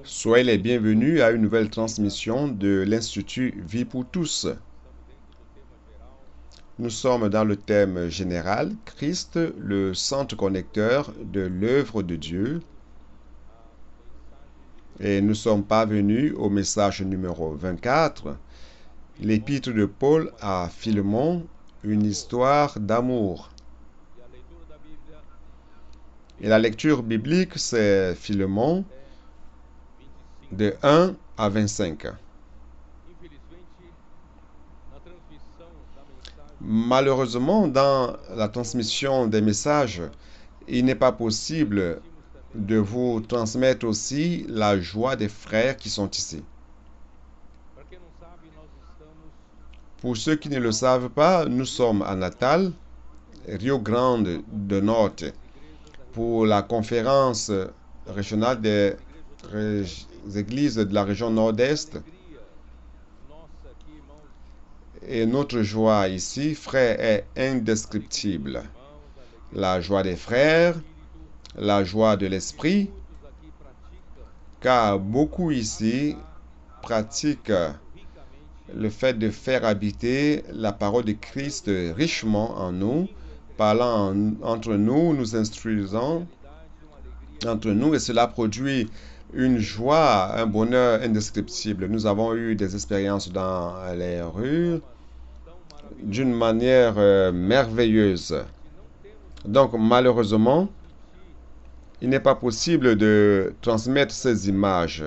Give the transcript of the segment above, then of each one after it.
Soyez les bienvenus à une nouvelle transmission de l'Institut Vie pour tous. Nous sommes dans le thème général, Christ, le centre connecteur de l'œuvre de Dieu. Et nous sommes parvenus au message numéro 24, l'épître de Paul à Philémon, une histoire d'amour. Et la lecture biblique, c'est Philémon de 1 à 25. Malheureusement, dans la transmission des messages, il n'est pas possible de vous transmettre aussi la joie des frères qui sont ici. Pour ceux qui ne le savent pas, nous sommes à Natal, Rio Grande do Norte, pour la conférence régionale des églises de la région nord-est. Et notre joie ici, frères, est indescriptible. La joie des frères, la joie de l'esprit, car beaucoup ici pratiquent le fait de faire habiter la parole de Christ richement en nous, parlant entre nous, nous instruisant entre nous, et cela produit une joie, un bonheur indescriptible. Nous avons eu des expériences dans les rues d'une manière merveilleuse. Donc, malheureusement, il n'est pas possible de transmettre ces images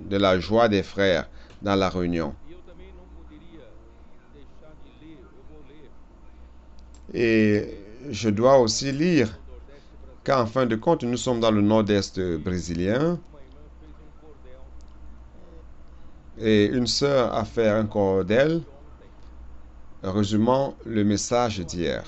de la joie des frères dans la réunion. Et je dois aussi lire qu'en fin de compte, nous sommes dans le nord-est brésilien et une sœur a fait un cordel résumant le message d'hier.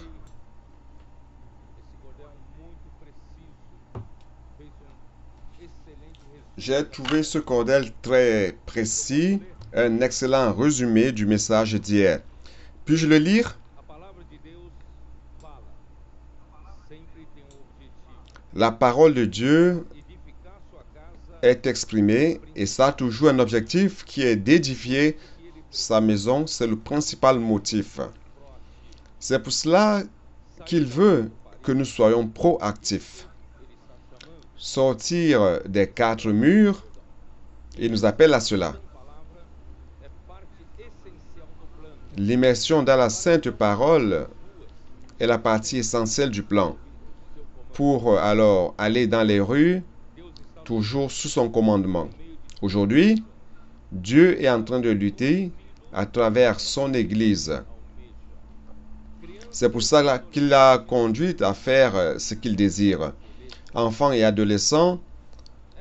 J'ai trouvé ce cordel très précis, un excellent résumé du message d'hier. Puis-je le lire? La parole de Dieu est exprimée et ça a toujours un objectif qui est d'édifier sa maison. C'est le principal motif. C'est pour cela qu'il veut que nous soyons proactifs. Sortir des quatre murs, il nous appelle à cela. L'immersion dans la sainte parole est la partie essentielle du plan. Pour alors aller dans les rues, toujours sous son commandement. Aujourd'hui, Dieu est en train de lutter à travers son Église. C'est pour ça qu'il l'a conduit à faire ce qu'il désire. Enfants et adolescents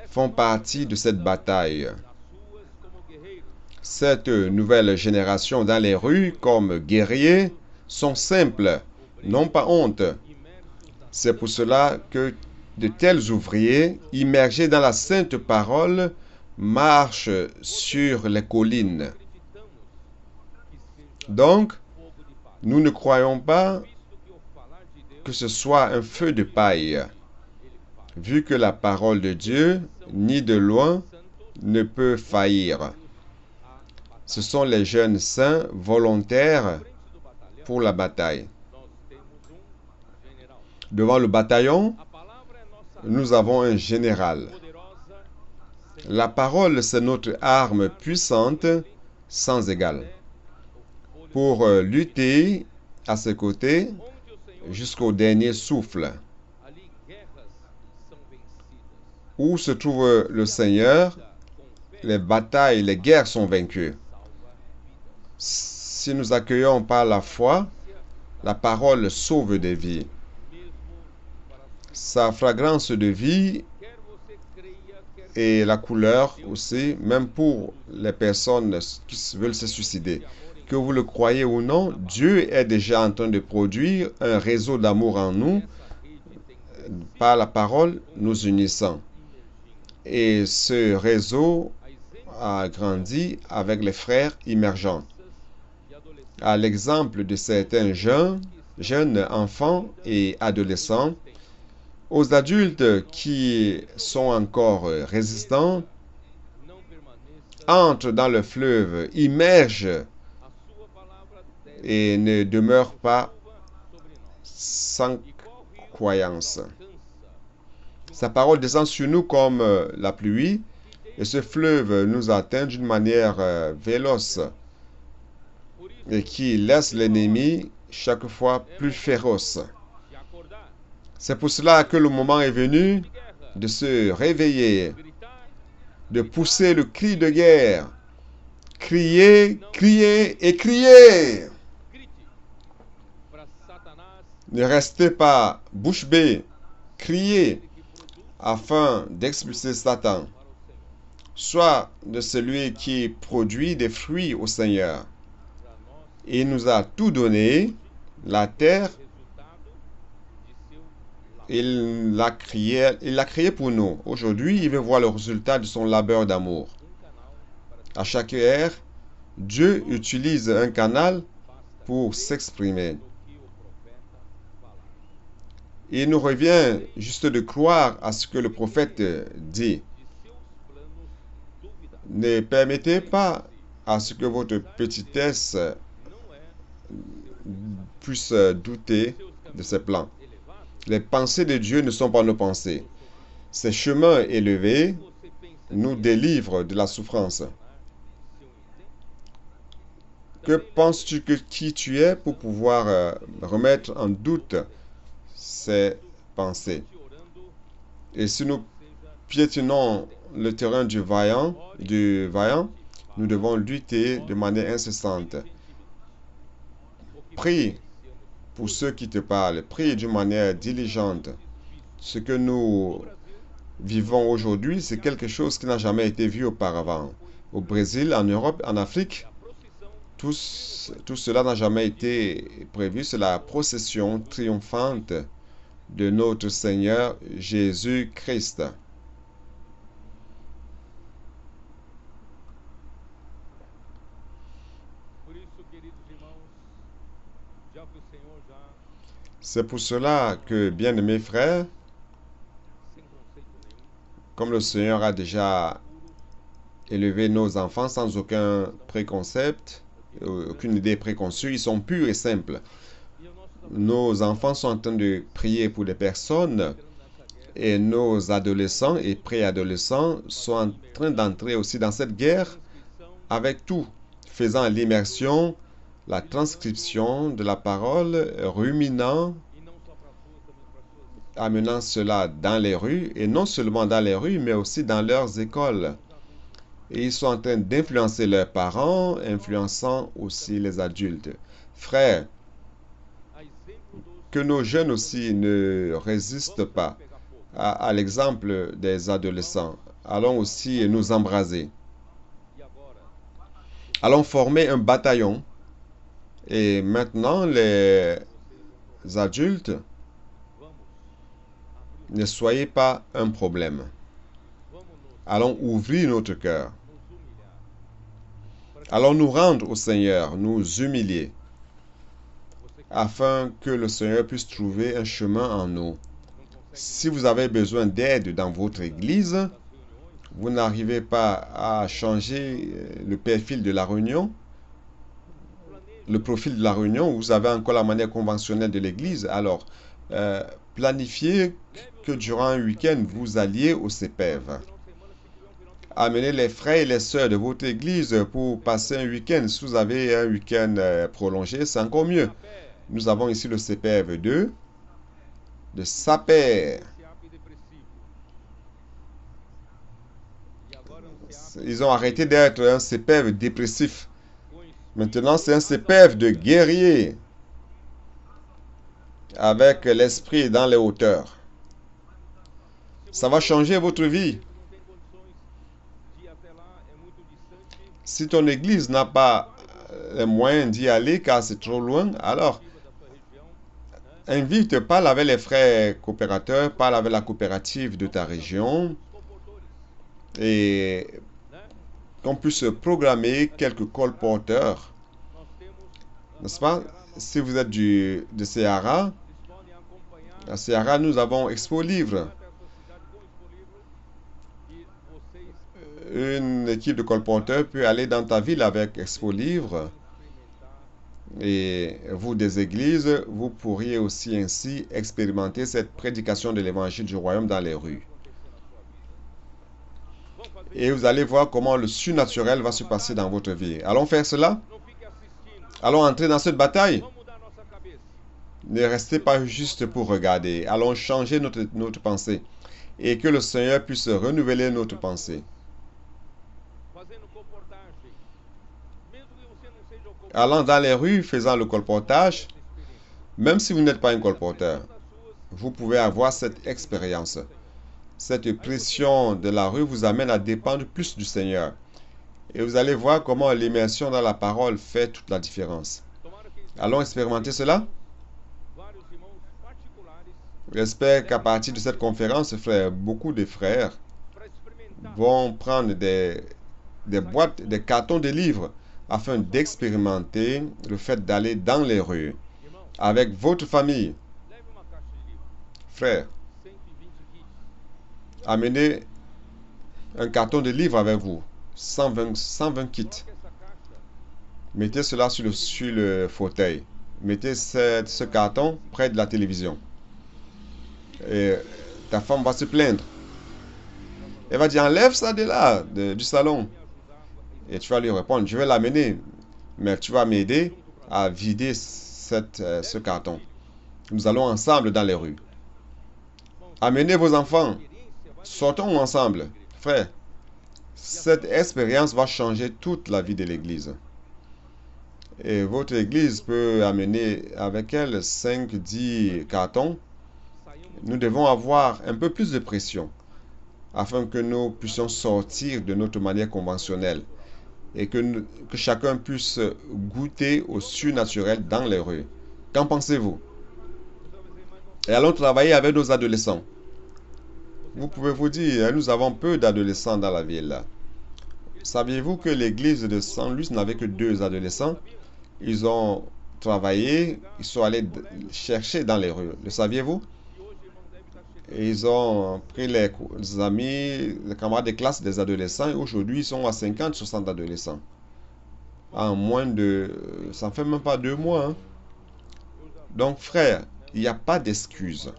font partie de cette bataille. Cette nouvelle génération dans les rues, comme guerriers, sont simples, n'ont pas honte. C'est pour cela que de tels ouvriers, immergés dans la sainte parole, marchent sur les collines. Donc, nous ne croyons pas que ce soit un feu de paille, vu que la parole de Dieu, ni de loin, ne peut faillir. Ce sont les jeunes saints volontaires pour la bataille. Devant le bataillon, nous avons un général. La parole, c'est notre arme puissante, sans égale, pour lutter à ses côtés jusqu'au dernier souffle. Où se trouve le Seigneur, les batailles, les guerres sont vaincues. Si nous accueillons par la foi, la parole sauve des vies. Sa fragrance de vie et la couleur aussi, même pour les personnes qui veulent se suicider. Que vous le croyez ou non, Dieu est déjà en train de produire un réseau d'amour en nous, par la parole nous unissant. Et ce réseau a grandi avec les frères immergents. À l'exemple de certains jeunes enfants et adolescents, Aux adultes qui sont encore résistants, entre dans le fleuve, immerge et ne demeure pas sans croyance. Sa parole descend sur nous comme la pluie, et ce fleuve nous atteint d'une manière véloce et qui laisse l'ennemi chaque fois plus féroce. C'est pour cela que le moment est venu de se réveiller, de pousser le cri de guerre. Criez, criez et criez. Ne restez pas bouche bée. Criez afin d'expulser Satan, soit de celui qui produit des fruits au Seigneur. Il nous a tout donné, la terre, il l'a créé pour nous. Aujourd'hui, il veut voir le résultat de son labeur d'amour. À chaque ère, Dieu utilise un canal pour s'exprimer. Il nous revient juste de croire à ce que le prophète dit. Ne permettez pas à ce que votre petitesse puisse douter de ses plans. Les pensées de Dieu ne sont pas nos pensées. Ses chemins élevés nous délivrent de la souffrance. Que penses-tu que qui tu es pour pouvoir remettre en doute ces pensées? Et si nous piétinons le terrain du vaillant, nous devons lutter de manière incessante. Prie pour ceux qui te parlent. Prie d'une manière diligente. Ce que nous vivons aujourd'hui, c'est quelque chose qui n'a jamais été vu auparavant. Au Brésil, en Europe, en Afrique, tout cela n'a jamais été prévu. C'est la procession triomphante de notre Seigneur Jésus-Christ. C'est pour cela que, bien-aimés frères, comme le Seigneur a déjà élevé nos enfants sans aucun préconcept, aucune idée préconçue, ils sont purs et simples. Nos enfants sont en train de prier pour des personnes et nos adolescents et préadolescents sont en train d'entrer aussi dans cette guerre avec tout, faisant l'immersion, la transcription de la parole, ruminant, amenant cela dans les rues, et non seulement dans les rues, mais aussi dans leurs écoles. Et ils sont en train d'influencer leurs parents, influençant aussi les adultes. Frères, que nos jeunes aussi ne résistent pas à l'exemple des adolescents. Allons aussi nous embraser. Allons former un bataillon. Et maintenant, les adultes, ne soyez pas un problème. Allons ouvrir notre cœur. Allons nous rendre au Seigneur, nous humilier, afin que le Seigneur puisse trouver un chemin en nous. Si vous avez besoin d'aide dans votre église, vous n'arrivez pas à changer le profil de la réunion, vous avez encore la manière conventionnelle de l'église, alors planifiez que durant un week-end, vous alliez au CPEV. Amenez les frères et les sœurs de votre église pour passer un week-end. Si vous avez un week-end prolongé, c'est encore mieux. Nous avons ici le CPEV 2 de Sapere. Ils ont arrêté d'être un CPEV dépressif. Maintenant, c'est un CPEV de guerrier avec l'esprit dans les hauteurs. Ça va changer votre vie. Si ton église n'a pas les moyens d'y aller car c'est trop loin, alors invite, parle avec les frères coopérateurs, parle avec la coopérative de ta région et qu'on puisse programmer quelques colporteurs. N'est-ce pas? Si vous êtes de Sahara, À Ceará, nous avons Expo Livre. Une équipe de colporteurs peut aller dans ta ville avec Expo Livre. Et vous des églises, vous pourriez aussi ainsi expérimenter cette prédication de l'évangile du royaume dans les rues. Et vous allez voir comment le surnaturel va se passer dans votre vie. Allons faire cela? Allons entrer dans cette bataille? Ne restez pas juste pour regarder. Allons changer notre pensée. Et que le Seigneur puisse renouveler notre pensée. Allant dans les rues, faisant le colportage, même si vous n'êtes pas un colporteur, vous pouvez avoir cette expérience. Cette pression de la rue vous amène à dépendre plus du Seigneur. Et vous allez voir comment l'immersion dans la parole fait toute la différence. Allons expérimenter cela? J'espère qu'à partir de cette conférence, frère, beaucoup de frères vont prendre des boîtes, des cartons de livres afin d'expérimenter le fait d'aller dans les rues avec votre famille. Frère, amenez un carton de livres avec vous, 120 kits. Mettez cela sur le fauteuil. Mettez ce carton près de la télévision. Et ta femme va se plaindre. Elle va dire, enlève ça de là, du salon. Et tu vas lui répondre, je vais l'amener, mais tu vas m'aider à vider ce carton. Nous allons ensemble dans les rues. Amenez vos enfants. Sortons ensemble. Frère, cette expérience va changer toute la vie de l'Église. Et votre Église peut amener avec elle 5-10 cartons. Nous devons avoir un peu plus de pression afin que nous puissions sortir de notre manière conventionnelle et que chacun puisse goûter au surnaturel dans les rues. Qu'en pensez-vous? Et allons travailler avec nos adolescents. Vous pouvez vous dire, nous avons peu d'adolescents dans la ville. Saviez-vous que l'église de Saint Louis n'avait que 2 adolescents? Ils ont travaillé, ils sont allés chercher dans les rues. Le saviez-vous? Et ils ont pris les amis, les camarades de classe des adolescents et aujourd'hui ils sont à 50-60 adolescents. En moins de... ça ne fait même pas 2 mois. Hein? Donc frère, il n'y a pas d'excuse.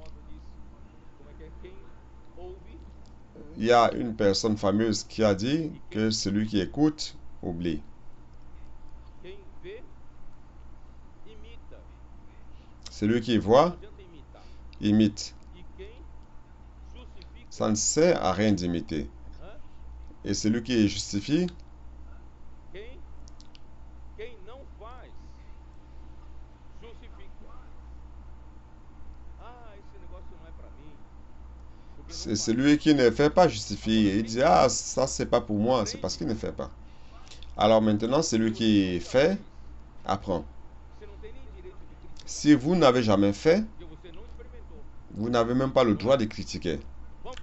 Il y a une personne fameuse qui a dit que celui qui écoute oublie. Celui qui voit imite. Ça ne sert à rien d'imiter. Et celui qui justifie c'est celui qui ne fait pas justifier. Il dit, ah, ça c'est pas pour moi, c'est parce qu'il ne fait pas. Alors maintenant, celui qui fait, apprend. Si vous n'avez jamais fait, vous n'avez même pas le droit de critiquer.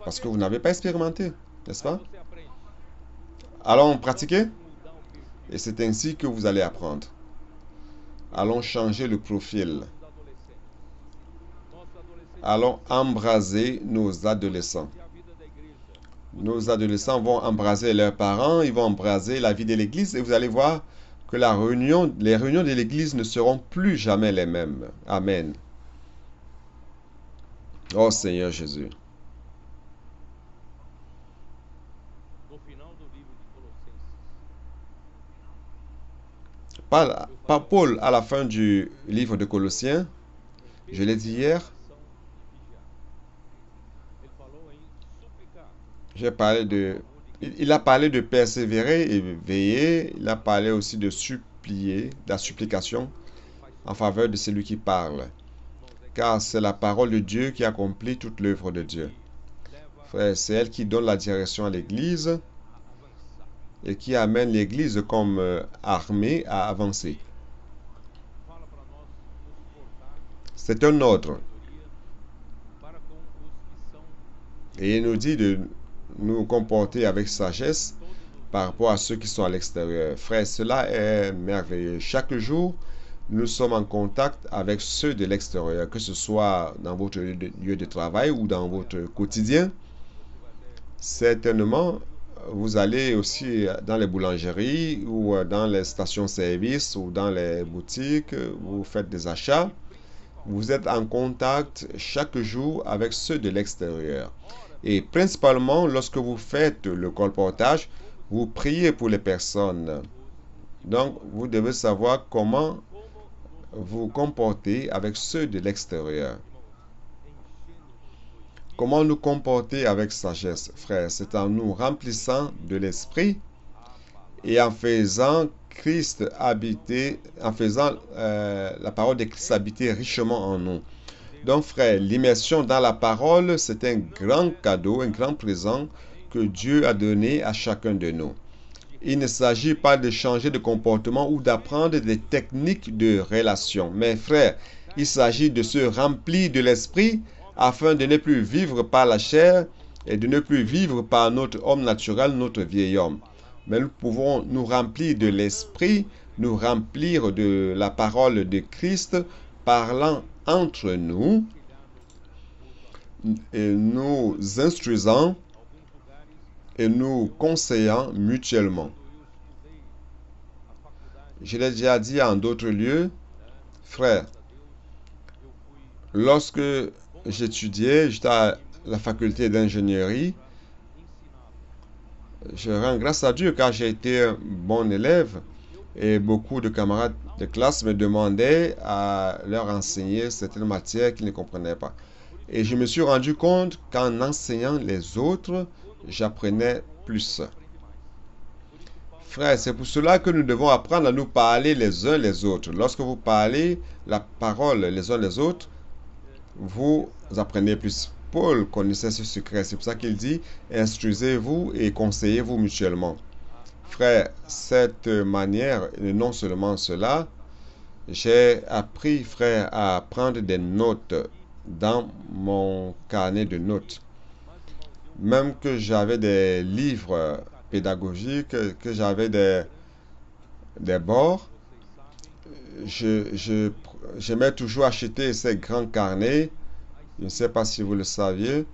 Parce que vous n'avez pas expérimenté, n'est-ce pas? Allons pratiquer. Et c'est ainsi que vous allez apprendre. Allons changer le profil. Allons embraser nos adolescents. Nos adolescents vont embraser leurs parents, ils vont embraser la vie de l'Église et vous allez voir que les réunions de l'Église ne seront plus jamais les mêmes. Amen. Oh Seigneur Jésus. Paul, à la fin du livre de Colossiens, je l'ai dit hier, il a parlé de persévérer et veiller, il a parlé aussi de supplier, de la supplication en faveur de celui qui parle. Car c'est la parole de Dieu qui accomplit toute l'œuvre de Dieu. Frère, c'est elle qui donne la direction à l'Église et qui amène l'Église comme armée à avancer. C'est un ordre. Et il nous dit de nous comporter avec sagesse par rapport à ceux qui sont à l'extérieur. Frère, cela est merveilleux. Chaque jour, nous sommes en contact avec ceux de l'extérieur, que ce soit dans votre lieu de travail ou dans votre quotidien. Certainement, vous allez aussi dans les boulangeries ou dans les stations-service ou dans les boutiques, vous faites des achats. Vous êtes en contact chaque jour avec ceux de l'extérieur. Et principalement, lorsque vous faites le colportage, vous priez pour les personnes. Donc, vous devez savoir comment vous comporter avec ceux de l'extérieur. Comment nous comporter avec sagesse, frère? C'est en nous remplissant de l'esprit et en faisant Christ habiter, en faisant la parole de Christ habiter richement en nous. Donc, frère, l'immersion dans la parole, c'est un grand cadeau, un grand présent que Dieu a donné à chacun de nous. Il ne s'agit pas de changer de comportement ou d'apprendre des techniques de relation. Mais frère, il s'agit de se remplir de l'esprit afin de ne plus vivre par la chair et de ne plus vivre par notre homme naturel, notre vieil homme. Mais nous pouvons nous remplir de l'esprit, nous remplir de la parole de Christ, parlant entre nous et nous instruisant et nous conseillant mutuellement. Je l'ai déjà dit en d'autres lieux, frère, lorsque j'étais à la faculté d'ingénierie, je rends grâce à Dieu car j'ai été un bon élève et beaucoup de camarades de classe me demandaient à leur enseigner certaines matières qu'ils ne comprenaient pas. Et je me suis rendu compte qu'en enseignant les autres, j'apprenais plus. Frère, c'est pour cela que nous devons apprendre à nous parler les uns les autres. Lorsque vous parlez la parole les uns les autres, vous apprenez plus. Paul connaissait ce secret. C'est pour ça qu'il dit, instruisez-vous et conseillez-vous mutuellement. Frère, cette manière, et non seulement cela, j'ai appris, frère, à prendre des notes dans mon carnet de notes. Même que j'avais des livres pédagogiques, que j'avais des bords, j'aimais toujours acheter ces grands carnets. Je ne sais pas si vous le saviez.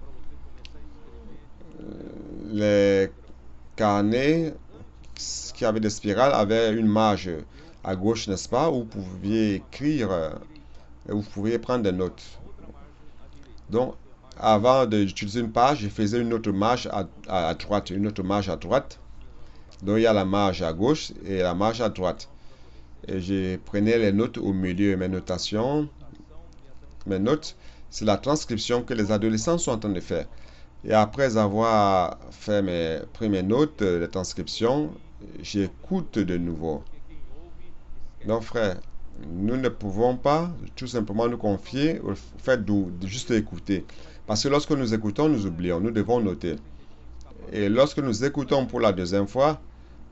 Les carnets qui avaient des spirales avaient une marge à gauche, n'est-ce pas, où vous pouviez écrire et vous pouviez prendre des notes. Donc, avant d'utiliser une page, je faisais une autre marge à droite, une autre marge à droite. Donc, il y a la marge à gauche et la marge à droite. Et je prenais les notes au milieu, mes notations, mes notes. C'est la transcription que les adolescents sont en train de faire. Et après avoir fait pris mes notes de transcription, j'écoute de nouveau. Donc, frère, nous ne pouvons pas tout simplement nous confier au fait de juste écouter. Parce que lorsque nous écoutons, nous oublions. Nous devons noter. Et lorsque nous écoutons pour la deuxième fois,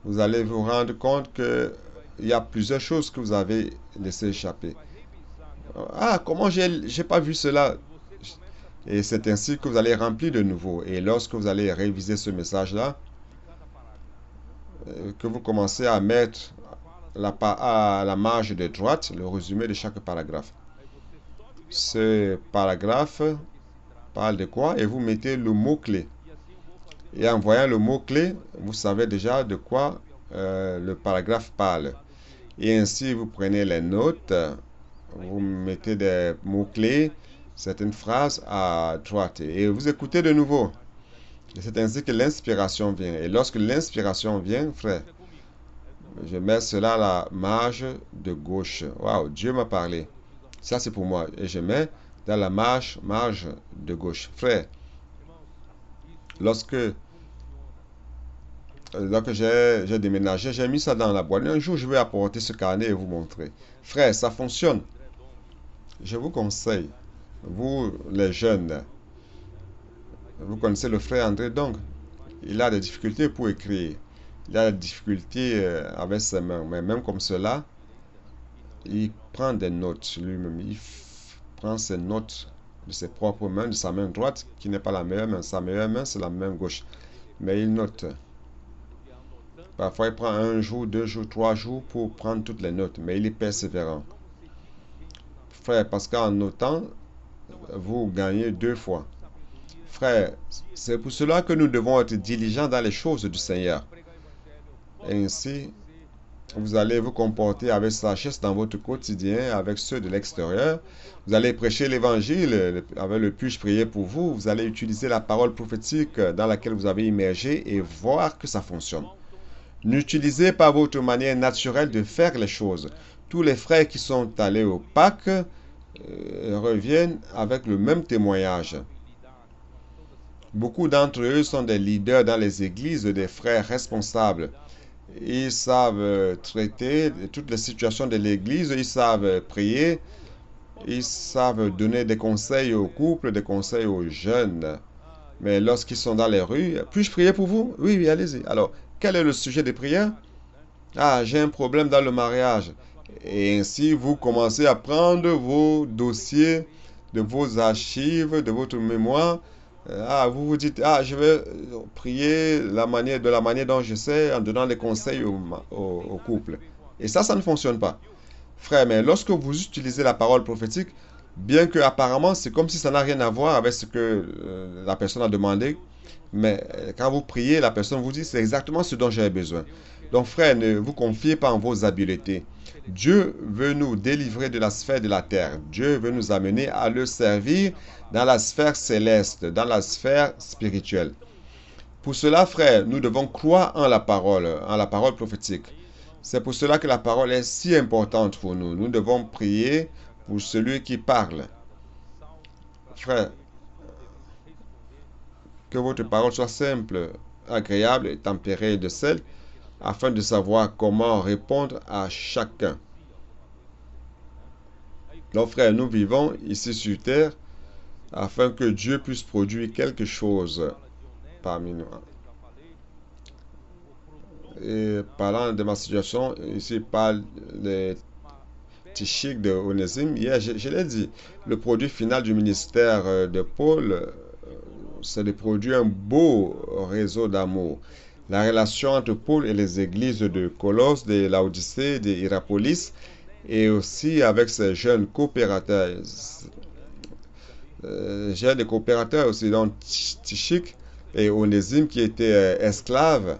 vous allez vous rendre compte qu'il y a plusieurs choses que vous avez laissées échapper. Ah, comment j'ai pas vu cela? Et c'est ainsi que vous allez remplir de nouveau. Et lorsque vous allez réviser ce message-là, que vous commencez à mettre à la marge de droite le résumé de chaque paragraphe. Ce paragraphe parle de quoi? Et vous mettez le mot-clé. Et en voyant le mot-clé, vous savez déjà de quoi le paragraphe parle. Et ainsi, vous prenez les notes, vous mettez des mots-clés, certaines phrases à droite. Et vous écoutez de nouveau. Et c'est ainsi que l'inspiration vient. Et lorsque l'inspiration vient, frère, je mets cela à la marge de gauche. Waouh, Dieu m'a parlé. Ça, c'est pour moi. Et je mets dans la marge de gauche. Frère, lorsque j'ai déménagé, j'ai mis ça dans la boîte. Un jour, je vais apporter ce carnet et vous montrer. Frère, ça fonctionne. Je vous conseille, vous les jeunes, vous connaissez le frère André donc, il a des difficultés pour écrire. Il a des difficultés avec ses mains. Mais même comme cela, il prend des notes lui-même. Il prend ses notes de ses propres mains, de sa main droite, qui n'est pas la meilleure main. Sa meilleure main, c'est la main gauche. Mais il note. Parfois, il prend 1 jour, 2 jours, 3 jours pour prendre toutes les notes. Mais il est persévérant. frère, parce qu'en autant, vous gagnez 2 fois. Frère, c'est pour cela que nous devons être diligents dans les choses du Seigneur. Ainsi, vous allez vous comporter avec sagesse dans votre quotidien, avec ceux de l'extérieur. Vous allez prêcher l'évangile avec le puis-je prier pour vous. Vous allez utiliser la parole prophétique dans laquelle vous avez immergé et voir que ça fonctionne. N'utilisez pas votre manière naturelle de faire les choses. Tous les frères qui sont allés au Pâques reviennent avec le même témoignage. Beaucoup d'entre eux sont des leaders dans les églises, des frères responsables. Ils savent traiter toutes les situations de l'église, ils savent prier, ils savent donner des conseils aux couples, des conseils aux jeunes. Mais lorsqu'ils sont dans les rues, puis-je prier pour vous? Oui, oui, allez-y. Alors, quel est le sujet des prières? Ah, j'ai un problème dans le mariage. Et ainsi, vous commencez à prendre vos dossiers de vos archives, de votre mémoire. Vous vous dites, je vais prier de la manière dont je sais, en donnant des conseils au couple. Et ça ne fonctionne pas. Frère, mais lorsque vous utilisez la parole prophétique, bien que apparemment c'est comme si ça n'a rien à voir avec ce que la personne a demandé, mais quand vous priez, la personne vous dit, c'est exactement ce dont j'ai besoin. Donc frère, ne vous confiez pas en vos habiletés. Dieu veut nous délivrer de la sphère de la terre. Dieu veut nous amener à le servir dans la sphère céleste, dans la sphère spirituelle. Pour cela, frère, nous devons croire en la parole prophétique. C'est pour cela que la parole est si importante pour nous. Nous devons prier pour celui qui parle. Frère, que votre parole soit simple, agréable et tempérée de sel, afin de savoir comment répondre à chacun. Donc, frère, nous vivons ici sur terre afin que Dieu puisse produire quelque chose parmi nous. Et parlant de ma situation, ici parle de Tichik de Onésime. Hier, je l'ai dit, le produit final du ministère de Paul, c'est de produire un beau réseau d'amour. La relation entre Paul et les églises de Colosse, de Laodicée, de Hierapolis, et aussi avec ces jeunes coopérateurs. J'ai des coopérateurs aussi, donc Tichik et Onésime qui étaient esclaves,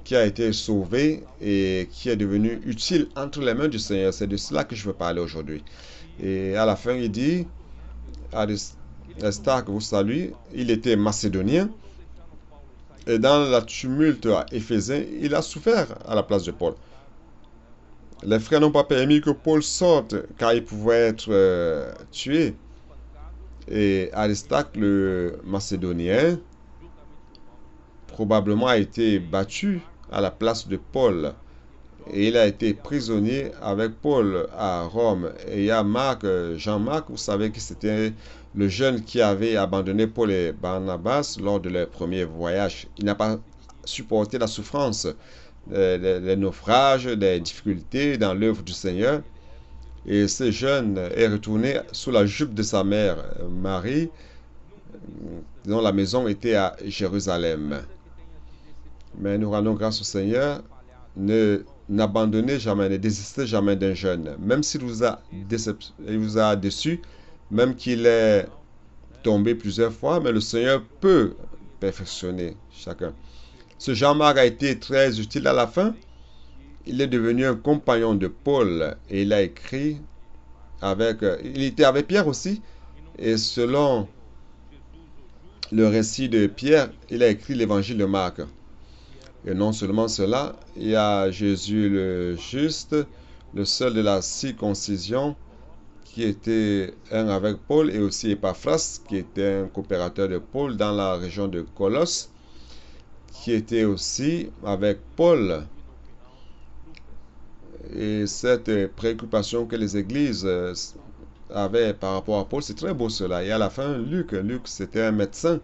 qui a été sauvé et qui est devenu utile entre les mains du Seigneur. C'est de cela que je veux parler aujourd'hui. Et à la fin, il dit, Aristarque vous salue, il était macédonien, et dans la tumulte à Éphésin, il a souffert à la place de Paul. Les frères n'ont pas permis que Paul sorte, car il pouvait être tué. Et Aristarque, le macédonien, probablement a été battu à la place de Paul. Et il a été prisonnier avec Paul à Rome. Et il y a Jean-Marc, vous savez que c'était le jeune qui avait abandonné Paul et Barnabas lors de leur premier voyage. Il n'a pas supporté la souffrance, les naufrages, les difficultés dans l'œuvre du Seigneur. Et ce jeune est retourné sous la jupe de sa mère, Marie, dont la maison était à Jérusalem. Mais nous rendons grâce au Seigneur. N'abandonnez jamais, ne désistez jamais d'un jeune, même s'il vous a déçu, même qu'il est tombé plusieurs fois, mais le Seigneur peut perfectionner chacun. Ce Jean-Marc a été très utile à la fin. Il est devenu un compagnon de Paul et il a écrit il était avec Pierre aussi, et selon le récit de Pierre, il a écrit l'évangile de Marc. Et non seulement cela, il y a Jésus le juste, le seul de la circoncision, qui était un avec Paul, et aussi Epaphras, qui était un coopérateur de Paul dans la région de Colosse, qui était aussi avec Paul. Et cette préoccupation que les églises avaient par rapport à Paul, c'est très beau cela. Et à la fin, Luc, c'était un médecin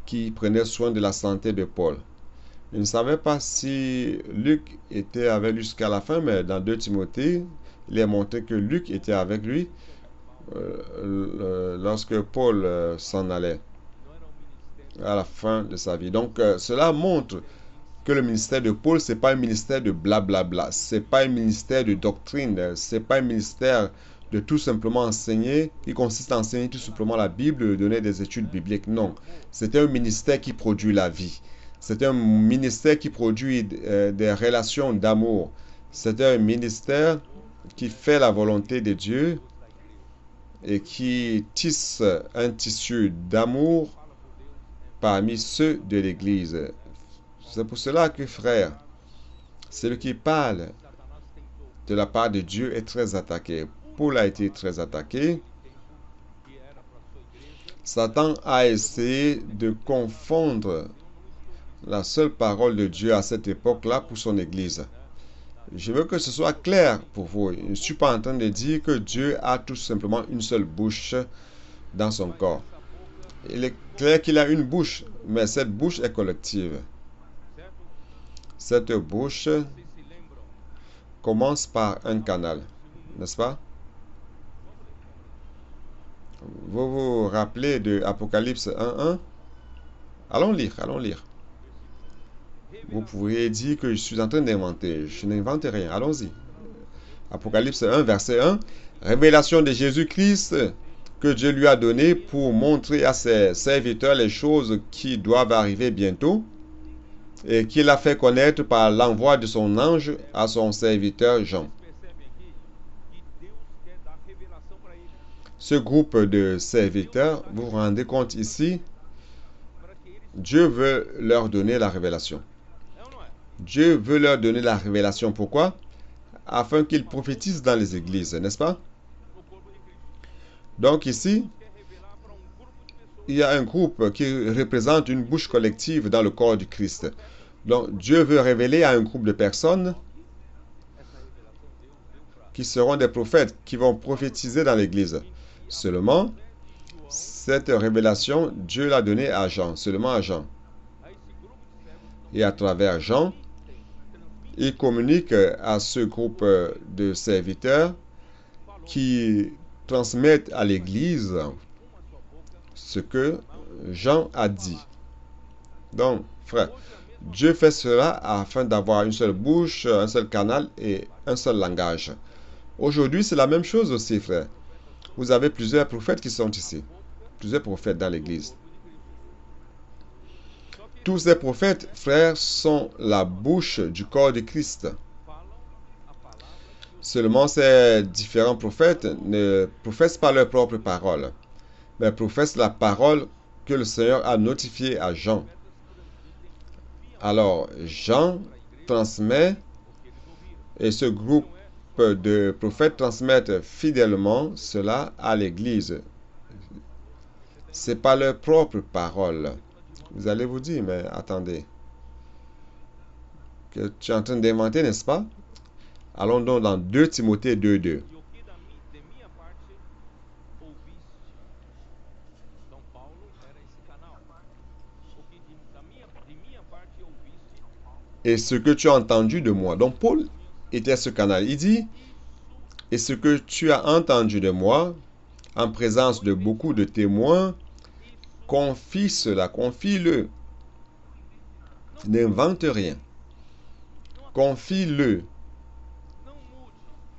qui prenait soin de la santé de Paul. Je ne savais pas si Luc était avec lui jusqu'à la fin, mais dans 2 Timothée, il est montré que Luc était avec lui lorsque Paul s'en allait à la fin de sa vie. Donc, cela montre que le ministère de Paul, ce n'est pas un ministère de blablabla, ce n'est pas un ministère de doctrine, ce n'est pas un ministère de tout simplement enseigner, qui consiste à enseigner tout simplement la Bible, de donner des études bibliques. Non, c'est un ministère qui produit la vie. C'est un ministère qui produit des relations d'amour. C'est un ministère qui fait la volonté de Dieu et qui tisse un tissu d'amour parmi ceux de l'Église. C'est pour cela que, frère, celui qui parle de la part de Dieu est très attaqué. Paul a été très attaqué. Satan a essayé de confondre la seule parole de Dieu à cette époque-là pour son Église. Je veux que ce soit clair pour vous. Je ne suis pas en train de dire que Dieu a tout simplement une seule bouche dans son corps. Il est clair qu'il a une bouche, mais cette bouche est collective. Cette bouche commence par un canal, n'est-ce pas? Vous vous rappelez de Apocalypse 1:1? Allons lire, allons lire. Vous pourriez dire que je suis en train d'inventer. Je n'invente rien. Allons-y. Apocalypse 1, verset 1. Révélation de Jésus-Christ que Dieu lui a donné pour montrer à ses serviteurs les choses qui doivent arriver bientôt et qu'il a fait connaître par l'envoi de son ange à son serviteur Jean. Ce groupe de serviteurs, vous vous rendez compte ici, Dieu veut leur donner la révélation. Dieu veut leur donner la révélation. Pourquoi? Afin qu'ils prophétisent dans les églises, n'est-ce pas? Donc ici, il y a un groupe qui représente une bouche collective dans le corps du Christ. Donc Dieu veut révéler à un groupe de personnes qui seront des prophètes, qui vont prophétiser dans l'église. Seulement, cette révélation, Dieu l'a donnée à Jean, seulement à Jean. Et à travers Jean, il communique à ce groupe de serviteurs qui transmettent à l'Église ce que Jean a dit. Donc, frère, Dieu fait cela afin d'avoir une seule bouche, un seul canal et un seul langage. Aujourd'hui, c'est la même chose aussi, frère. Vous avez plusieurs prophètes qui sont ici. Plusieurs prophètes dans l'Église. Tous ces prophètes, frères, sont la bouche du corps de Christ. Seulement, ces différents prophètes ne professent pas leur propre parole, mais professent la parole que le Seigneur a notifiée à Jean. Alors, Jean transmet, et ce groupe de prophètes transmettent fidèlement cela à l'Église. Ce n'est pas leur propre parole. Vous allez vous dire, mais attendez, que tu es en train d'inventer, n'est-ce pas? Allons donc dans 2 Timothée 2:2. Et ce que tu as entendu de moi. Donc Paul était ce canal. Il dit, et ce que tu as entendu de moi, en présence de beaucoup de témoins, confie cela, confie-le. N'invente rien. Confie-le.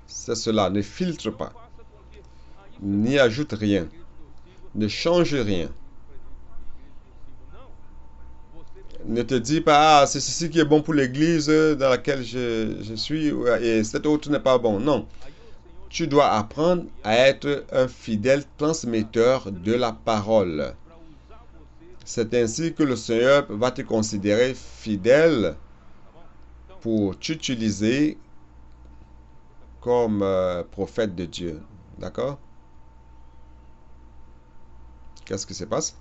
C'est cela, ne filtre pas. N'y ajoute rien. Ne change rien. Ne te dis pas, ah, c'est ceci qui est bon pour l'église dans laquelle je suis et cet autre n'est pas bon. Non. Tu dois apprendre à être un fidèle transmetteur de la parole. C'est ainsi que le Seigneur va te considérer fidèle pour t'utiliser comme prophète de Dieu. D'accord? Qu'est-ce qui se passe?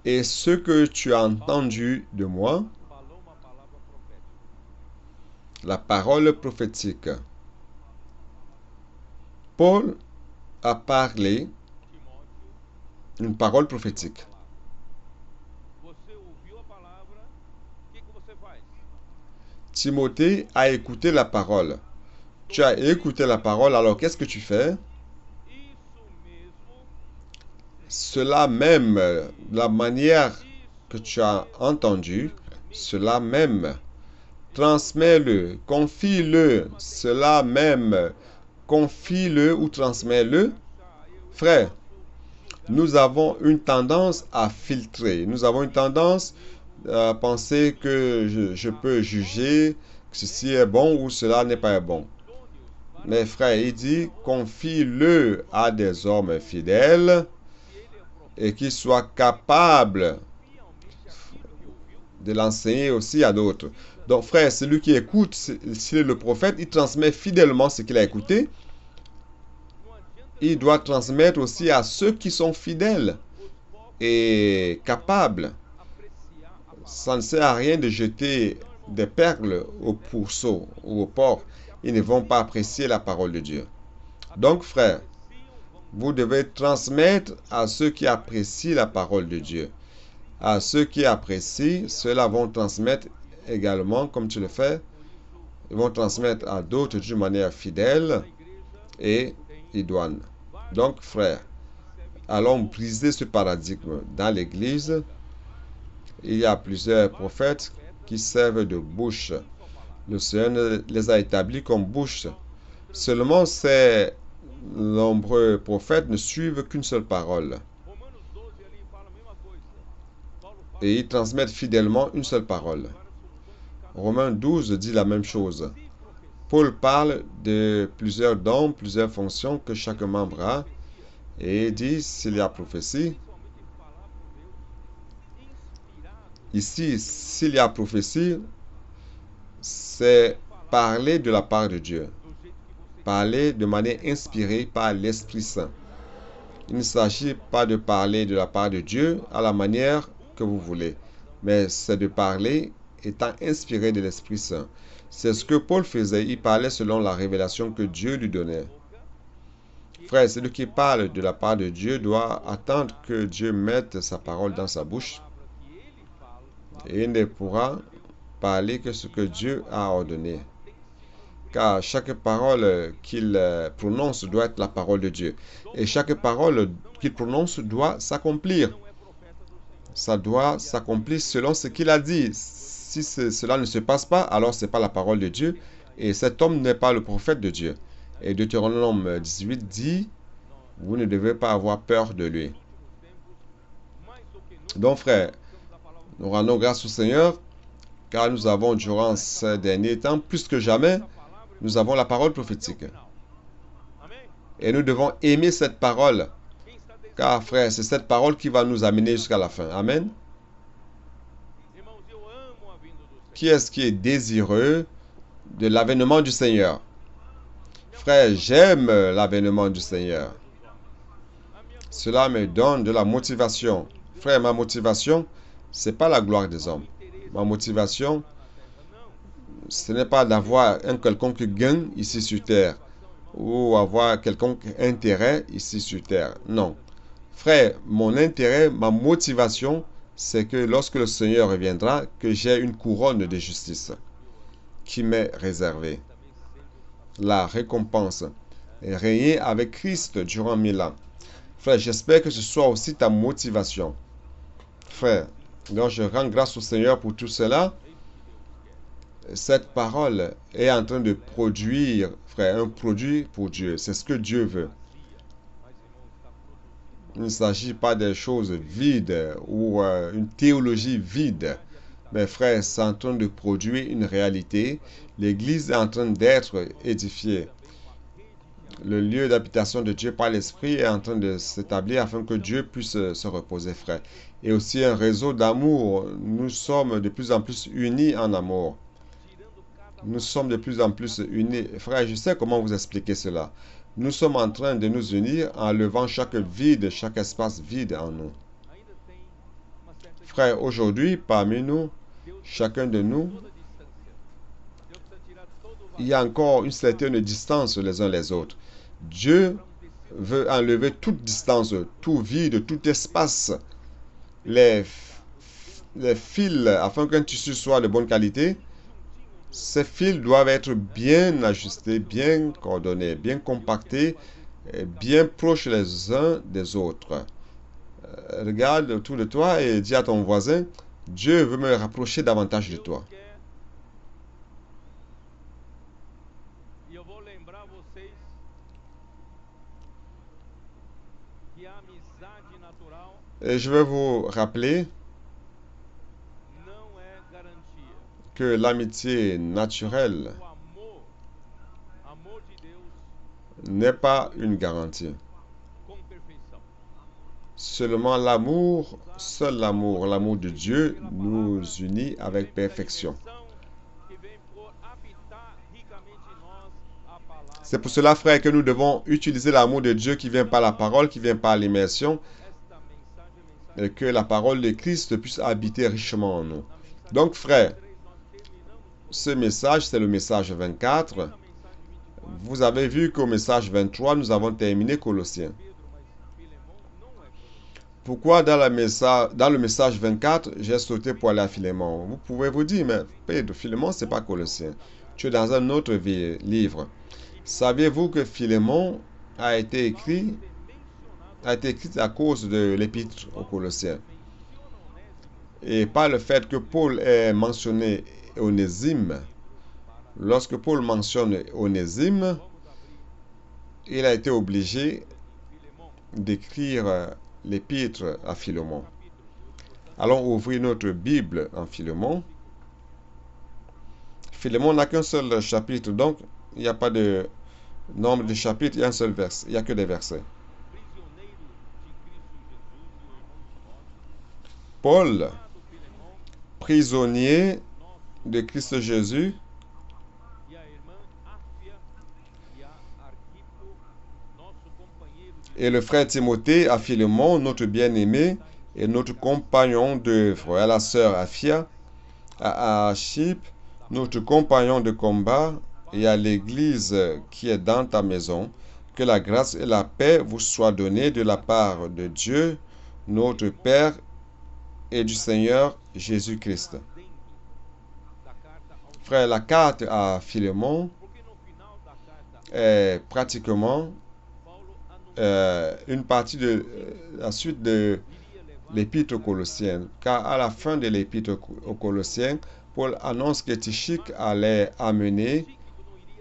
Et ce que tu as entendu de moi, la parole prophétique. Paul a parlé une parole prophétique. Timothée a écouté la parole. Tu as écouté la parole, alors qu'est-ce que tu fais? cela même, la manière que tu as entendu, cela même, transmets-le, confie-le, cela même, confie-le ou transmets-le. Frère, nous avons une tendance à filtrer. Nous avons une tendance à penser que je peux juger que ceci est bon ou cela n'est pas bon. Mais frère, il dit, confie-le à des hommes fidèles et qui soient capables de l'enseigner aussi à d'autres. Donc frère, celui qui écoute, s'il est le prophète, il transmet fidèlement ce qu'il a écouté. Il doit transmettre aussi à ceux qui sont fidèles et capables. Ça ne sert à rien de jeter des perles aux pourceaux ou aux porcs. Ils ne vont pas apprécier la parole de Dieu. Donc, frère, vous devez transmettre à ceux qui apprécient la parole de Dieu. À ceux qui apprécient, ceux-là vont transmettre également, comme tu le fais. Ils vont transmettre à d'autres d'une manière fidèle et idoine. Donc, frère, allons briser ce paradigme. Dans l'Église, il y a plusieurs prophètes qui servent de bouche. Le Seigneur les a établis comme bouche. Seulement, ces nombreux prophètes ne suivent qu'une seule parole. Et ils transmettent fidèlement une seule parole. Romains 12 dit la même chose. Paul parle de plusieurs dons, plusieurs fonctions que chaque membre a. Et dit, s'il y a prophétie, ici, s'il y a prophétie, c'est parler de la part de Dieu. Parler de manière inspirée par l'Esprit Saint. Il ne s'agit pas de parler de la part de Dieu à la manière que vous voulez, mais c'est de parler étant inspiré de l'Esprit Saint. C'est ce que Paul faisait. Il parlait selon la révélation que Dieu lui donnait. Frère, celui qui parle de la part de Dieu doit attendre que Dieu mette sa parole dans sa bouche. Et il ne pourra parler que ce que Dieu a ordonné. Car chaque parole qu'il prononce doit être la parole de Dieu. Et chaque parole qu'il prononce doit s'accomplir. Ça doit s'accomplir selon ce qu'il a dit. Si cela ne se passe pas, alors ce n'est pas la parole de Dieu. Et cet homme n'est pas le prophète de Dieu. Et Deutéronome 18 dit, vous ne devez pas avoir peur de lui. Donc frère, nous rendons grâce au Seigneur, car nous avons durant ces derniers temps, plus que jamais, nous avons la parole prophétique. Et nous devons aimer cette parole. Car frère, c'est cette parole qui va nous amener jusqu'à la fin. Amen. Qui est-ce qui est désireux de l'avènement du Seigneur? Frère, j'aime l'avènement du Seigneur. Cela me donne de la motivation. Frère, ma motivation, ce n'est pas la gloire des hommes. Ma motivation, ce n'est pas d'avoir un quelconque gain ici sur terre ou avoir quelconque intérêt ici sur terre. Non. Frère, mon intérêt, ma motivation, c'est que lorsque le Seigneur reviendra, que j'ai une couronne de justice qui m'est réservée. La récompense. Régner avec Christ durant 1000 ans. Frère, j'espère que ce soit aussi ta motivation. Frère, donc je rends grâce au Seigneur pour tout cela. Cette parole est en train de produire, frère, un produit pour Dieu. C'est ce que Dieu veut. Il ne s'agit pas des choses vides ou une théologie vide. Mais frère, c'est en train de produire une réalité. L'Église est en train d'être édifiée. Le lieu d'habitation de Dieu par l'Esprit est en train de s'établir afin que Dieu puisse se reposer, frère. Et aussi un réseau d'amour. Nous sommes de plus en plus unis en amour. Nous sommes de plus en plus unis. Frère, je sais comment vous expliquer cela. Nous sommes en train de nous unir en levant chaque vide, chaque espace vide en nous. Frère, aujourd'hui, parmi nous, chacun de nous, il y a encore une certaine distance les uns les autres. Dieu veut enlever toute distance, tout vide, tout espace, les fils, afin qu'un tissu soit de bonne qualité. Ces fils doivent être bien ajustés, bien coordonnés, bien compactés, bien proches les uns des autres. Regarde autour de toi et dis à ton voisin, Dieu veut me rapprocher davantage de toi. Et je vais vous rappeler que l'amitié naturelle n'est pas une garantie. Seulement l'amour, seul l'amour de Dieu nous unit avec perfection. C'est pour cela, frère, que nous devons utiliser l'amour de Dieu qui vient par la parole, qui vient par l'immersion, et que la parole de Christ puisse habiter richement en nous. Donc, frère, ce message, c'est le message 24. Vous avez vu qu'au message 23, nous avons terminé Colossiens. Pourquoi dans le message 24, j'ai sauté pour aller à Philémon? Vous pouvez vous dire, mais Pedro, Philémon, ce n'est pas Colossiens. Tu es dans un autre livre. Saviez-vous que Philémon a été écrit à cause de l'épître aux Colossiens? Et par le fait que Paul ait mentionné Onésime. Lorsque Paul mentionne Onésime, il a été obligé d'écrire l'épître à Philémon. Allons ouvrir notre Bible en Philémon. Philémon n'a qu'un seul chapitre, donc il n'y a pas de nombre de chapitres, il y a un seul verset, il n'y a que des versets. Paul, prisonnier de Christ Jésus, et le frère Timothée à Philémon, notre bien-aimé et notre compagnon d'œuvre, à la sœur Aphia, à Archippe, notre compagnon de combat, et à l'Église qui est dans ta maison, que la grâce et la paix vous soient données de la part de Dieu, notre Père, et du Seigneur Jésus-Christ. Frère, la carte à Philémon est pratiquement une partie de la suite de l'épître aux Colossiens, car à la fin de l'épître aux Colossiens, Paul annonce que Tychik allait amener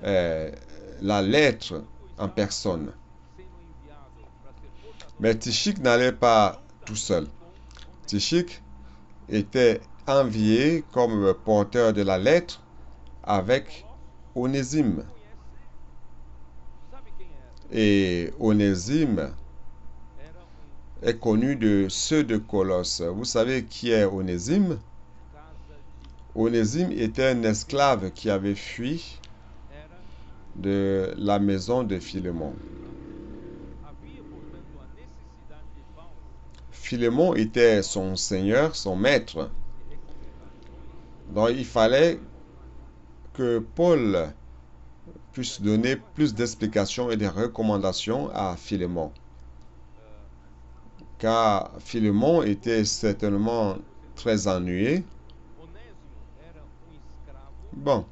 la lettre en personne. Mais Tychik n'allait pas tout seul. Tychik était envié comme porteur de la lettre avec Onésime. Et Onésime est connu de ceux de Colosse. Vous savez qui est Onésime? Onésime était un esclave qui avait fui de la maison de Philémon. Philémon était son seigneur, son maître. Donc il fallait que Paul puisse donner plus d'explications et de recommandations à Philémon. Car Philémon était certainement très ennuyé. Bon,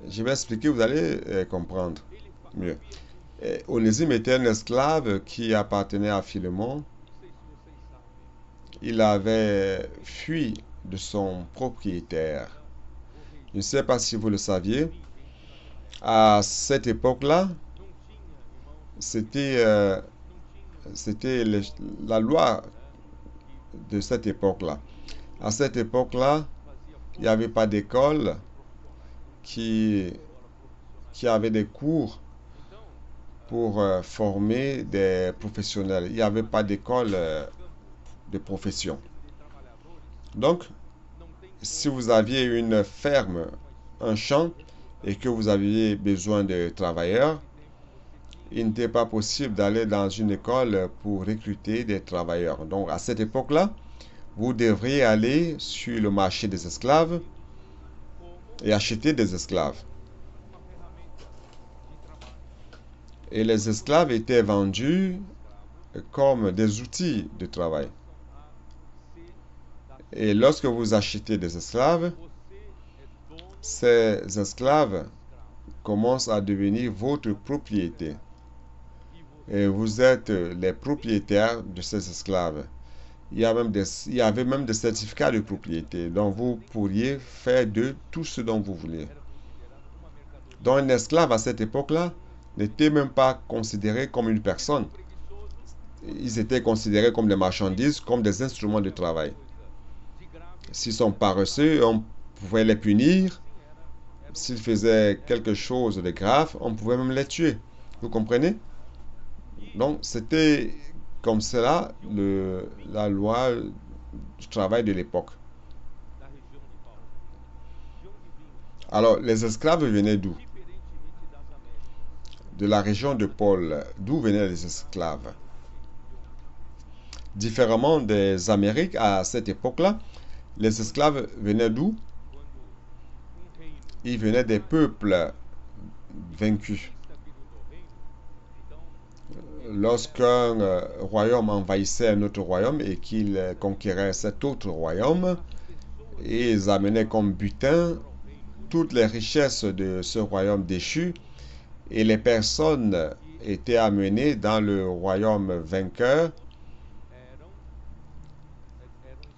je vais expliquer, vous allez comprendre mieux. Onésime était un esclave qui appartenait à Philémon. Il avait fui de son propriétaire. Je ne sais pas si vous le saviez. À cette époque-là, c'était la loi de cette époque-là. À cette époque-là, il n'y avait pas d'école qui avait des cours pour former des professionnels. Il n'y avait pas d'école de profession. Donc, si vous aviez une ferme, un champ, et que vous aviez besoin de travailleurs, il n'était pas possible d'aller dans une école pour recruter des travailleurs. Donc, à cette époque-là, vous devriez aller sur le marché des esclaves et acheter des esclaves. Et les esclaves étaient vendus comme des outils de travail. Et lorsque vous achetez des esclaves, ces esclaves commencent à devenir votre propriété. Et vous êtes les propriétaires de ces esclaves. Il y avait même des certificats de propriété. Donc vous pourriez faire d'eux tout ce dont vous voulez. Donc un esclave à cette époque-là n'était même pas considéré comme une personne. Ils étaient considérés comme des marchandises, comme des instruments de travail. S'ils sont paresseux, on pouvait les punir. S'ils faisaient quelque chose de grave, on pouvait même les tuer. Vous comprenez? Donc, c'était comme cela la loi du travail de l'époque. Alors, les esclaves venaient d'où? De la région de Paul. D'où venaient les esclaves? Différemment des Amériques à cette époque-là, les esclaves venaient d'où? Ils venaient des peuples vaincus. Lorsqu'un royaume envahissait un autre royaume et qu'il conquérait cet autre royaume, ils amenaient comme butin toutes les richesses de ce royaume déchu et les personnes étaient amenées dans le royaume vainqueur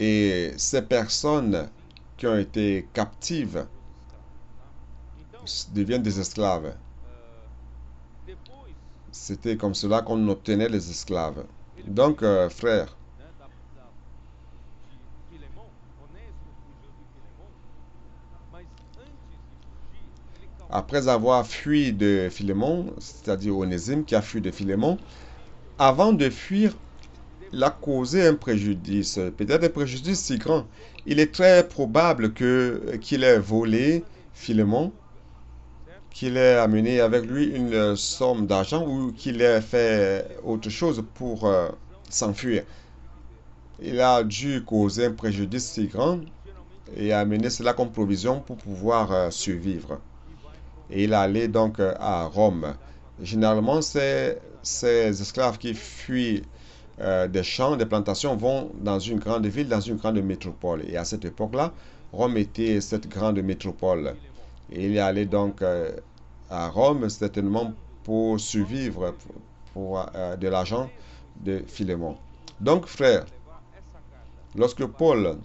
et ces personnes qui ont été captives deviennent des esclaves. C'était comme cela qu'on obtenait les esclaves. Donc, frère, après avoir fui de Philémon, c'est-à-dire Onésime qui a fui de Philémon, avant de fuir, il a causé un préjudice, peut-être un préjudice si grand. Il est très probable qu'il ait volé Philémon, qu'il ait amené avec lui une somme d'argent ou qu'il ait fait autre chose pour s'enfuir. Il a dû causer un préjudice si grand et amener cela comme provision pour pouvoir survivre. Et il allait donc à Rome. Généralement, ces esclaves qui fuient des champs, des plantations, vont dans une grande ville, dans une grande métropole. Et à cette époque-là, Rome était cette grande métropole. Et il allait donc à Rome, certainement pour survivre, pour de l'argent de Philémon. Donc, frère, lorsque Paul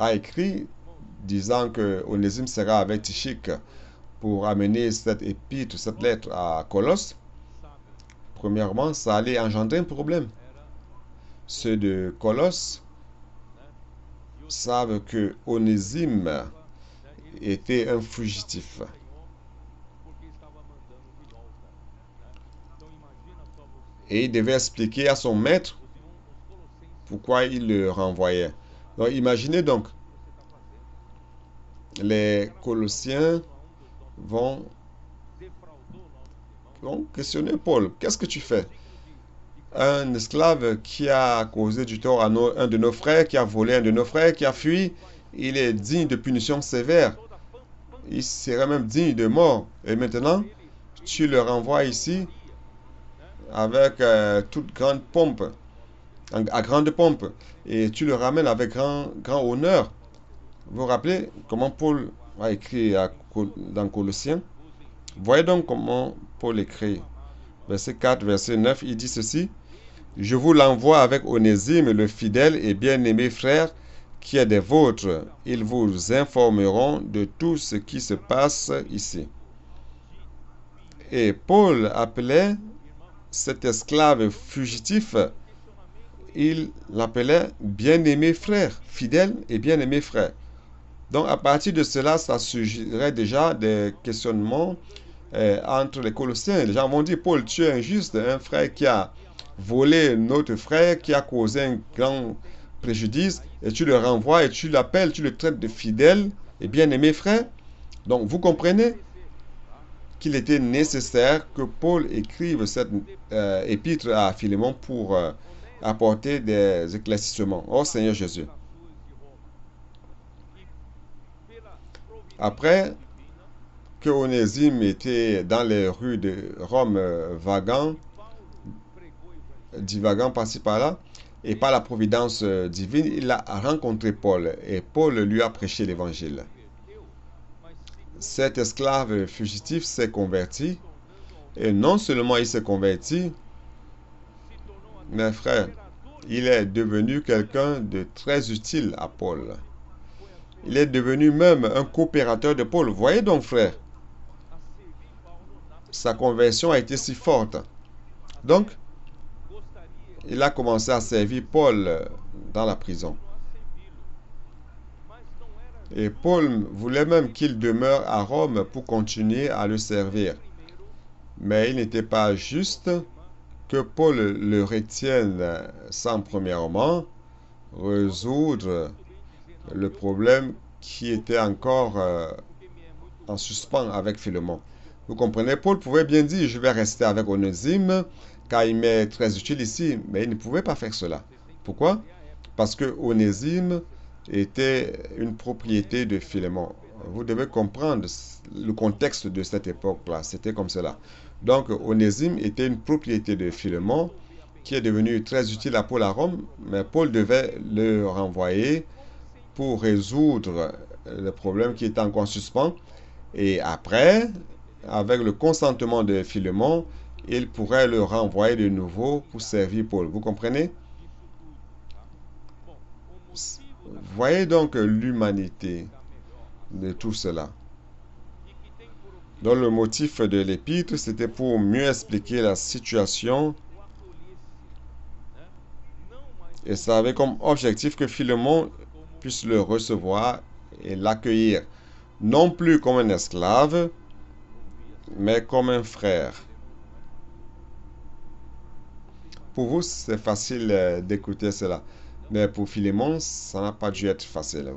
a écrit disant que Onésime sera avec Tychique pour amener cette épître, cette lettre à Colosse, premièrement, ça allait engendrer un problème. Ceux de Colosse savent que Onésime était un fugitif. Et il devait expliquer à son maître pourquoi il le renvoyait. Donc imaginez donc, les Colossiens vont questionner Paul. Qu'est-ce que tu fais? Un esclave qui a causé du tort à un de nos frères, qui a volé un de nos frères, qui a fui, il est digne de punition sévère. Il serait même digne de mort. Et maintenant, tu le renvoies ici avec toute grande pompe, à grande pompe, et tu le ramènes avec grand honneur. Vous vous rappelez comment Paul a écrit dans Colossiens? Voyez donc comment Paul écrit. Verset 4, verset 9, il dit ceci. Je vous l'envoie avec Onésime, le fidèle et bien-aimé frère, qui est des vôtres. Ils vous informeront de tout ce qui se passe ici. Et Paul appelait cet esclave fugitif, il l'appelait bien-aimé frère, fidèle et bien-aimé frère. Donc à partir de cela, ça surgirait déjà des questionnements entre les Colossiens. Les gens vont dire, Paul, tu es injuste, un frère qui a volé notre frère, qui a causé un grand préjudice, et tu le renvoies et tu l'appelles, tu le traites de fidèle et bien-aimé frère. Donc vous comprenez qu'il était nécessaire que Paul écrive cette épître à Philémon pour apporter des éclaircissements. Oh Seigneur Jésus. Après que Onésime était dans les rues de Rome divagant par-ci par-là, et par la providence divine, il a rencontré Paul et Paul lui a prêché l'évangile. Cet esclave fugitif s'est converti et non seulement il s'est converti, Mes frères, il est devenu quelqu'un de très utile à Paul. Il est devenu même un coopérateur de Paul. Voyez donc, frère, sa conversion a été si forte. Donc, il a commencé à servir Paul dans la prison. Et Paul voulait même qu'il demeure à Rome pour continuer à le servir. Mais il n'était pas juste que Paul le retienne sans premièrement résoudre le problème qui était encore en suspens avec Philémon. Vous comprenez, Paul pouvait bien dire, je vais rester avec Onésime, car il m'est très utile ici, mais il ne pouvait pas faire cela. Pourquoi? Parce que Onésime était une propriété de Philémon. Vous devez comprendre le contexte de cette époque-là. C'était comme cela. Donc, Onésime était une propriété de Philémon qui est devenu très utile à Paul à Rome, mais Paul devait le renvoyer pour résoudre le problème qui était encore en suspens. Et après, avec le consentement de Philémon, il pourrait le renvoyer de nouveau pour servir Paul. Vous comprenez? Voyez donc l'humanité de tout cela. Donc le motif de l'épître, c'était pour mieux expliquer la situation. Et ça avait comme objectif que Philémon puisse le recevoir et l'accueillir, non plus comme un esclave, mais comme un frère. Pour vous, c'est facile d'écouter cela. Mais pour Philémon, ça n'a pas dû être facile.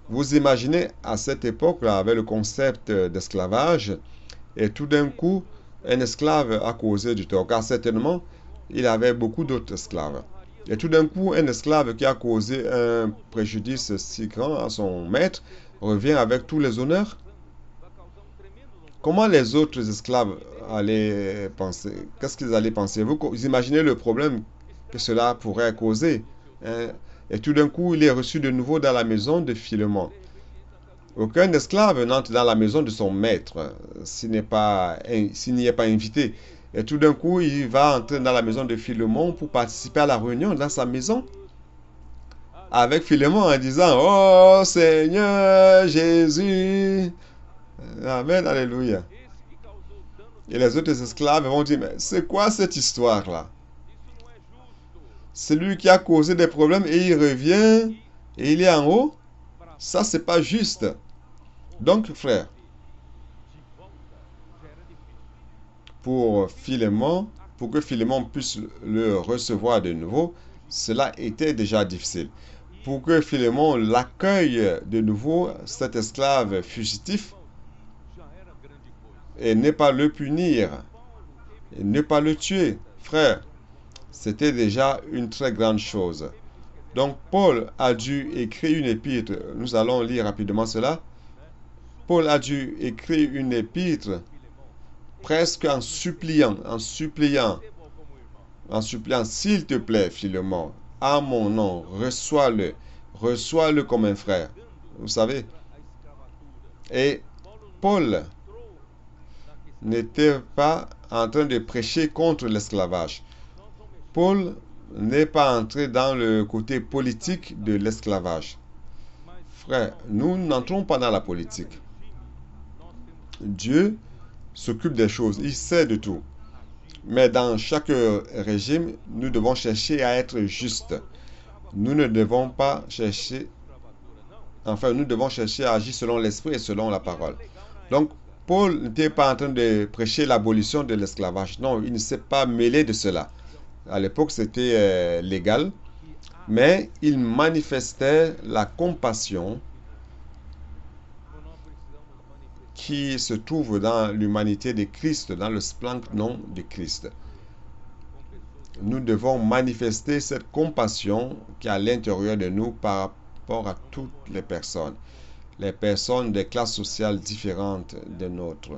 Vous imaginez, à cette époque-là, avec le concept d'esclavage, et tout d'un coup, un esclave a causé du tort, car certainement, il avait beaucoup d'autres esclaves. Et tout d'un coup, un esclave qui a causé un préjudice si grand à son maître revient avec tous les honneurs. Comment les autres esclaves allaient penser? Qu'est-ce qu'ils allaient penser? Vous imaginez le problème que cela pourrait causer, hein? Et tout d'un coup, il est reçu de nouveau dans la maison de Philémon. Aucun esclave n'entre dans la maison de son maître s'il n'y est pas invité. Et tout d'un coup, il va entrer dans la maison de Philémon pour participer à la réunion dans sa maison. Avec Philémon en disant, oh Seigneur Jésus. Amen, alléluia. Et les autres esclaves vont dire, mais c'est quoi cette histoire-là? C'est lui qui a causé des problèmes et il revient et il est en haut. Ça, c'est pas juste. Donc, frère, pour Philémon, pour que Philémon puisse le recevoir de nouveau, cela était déjà difficile. Pour que Philémon l'accueille de nouveau, cet esclave fugitif, et ne pas le punir, et ne pas le tuer, frère, c'était déjà une très grande chose. Donc, Paul a dû écrire une épître. Nous allons lire rapidement cela. Paul a dû écrire une épître presque en suppliant, s'il te plaît, Philémon, à mon nom, reçois-le comme un frère. Vous savez. Et Paul n'était pas en train de prêcher contre l'esclavage. Paul n'est pas entré dans le côté politique de l'esclavage. Frère, nous n'entrons pas dans la politique. Dieu s'occupe des choses, il sait de tout. Mais dans chaque régime, nous devons chercher à être justes. Nous ne devons pas chercher, nous devons chercher à agir selon l'esprit et selon la parole. Donc, Paul n'était pas en train de prêcher l'abolition de l'esclavage. Non, il ne s'est pas mêlé de cela. À l'époque, c'était légal. Mais il manifestait la compassion qui se trouve dans l'humanité de Christ, dans le splancnon de Christ. Nous devons manifester cette compassion qui est à l'intérieur de nous par rapport à toutes les personnes des classes sociales différentes des nôtres.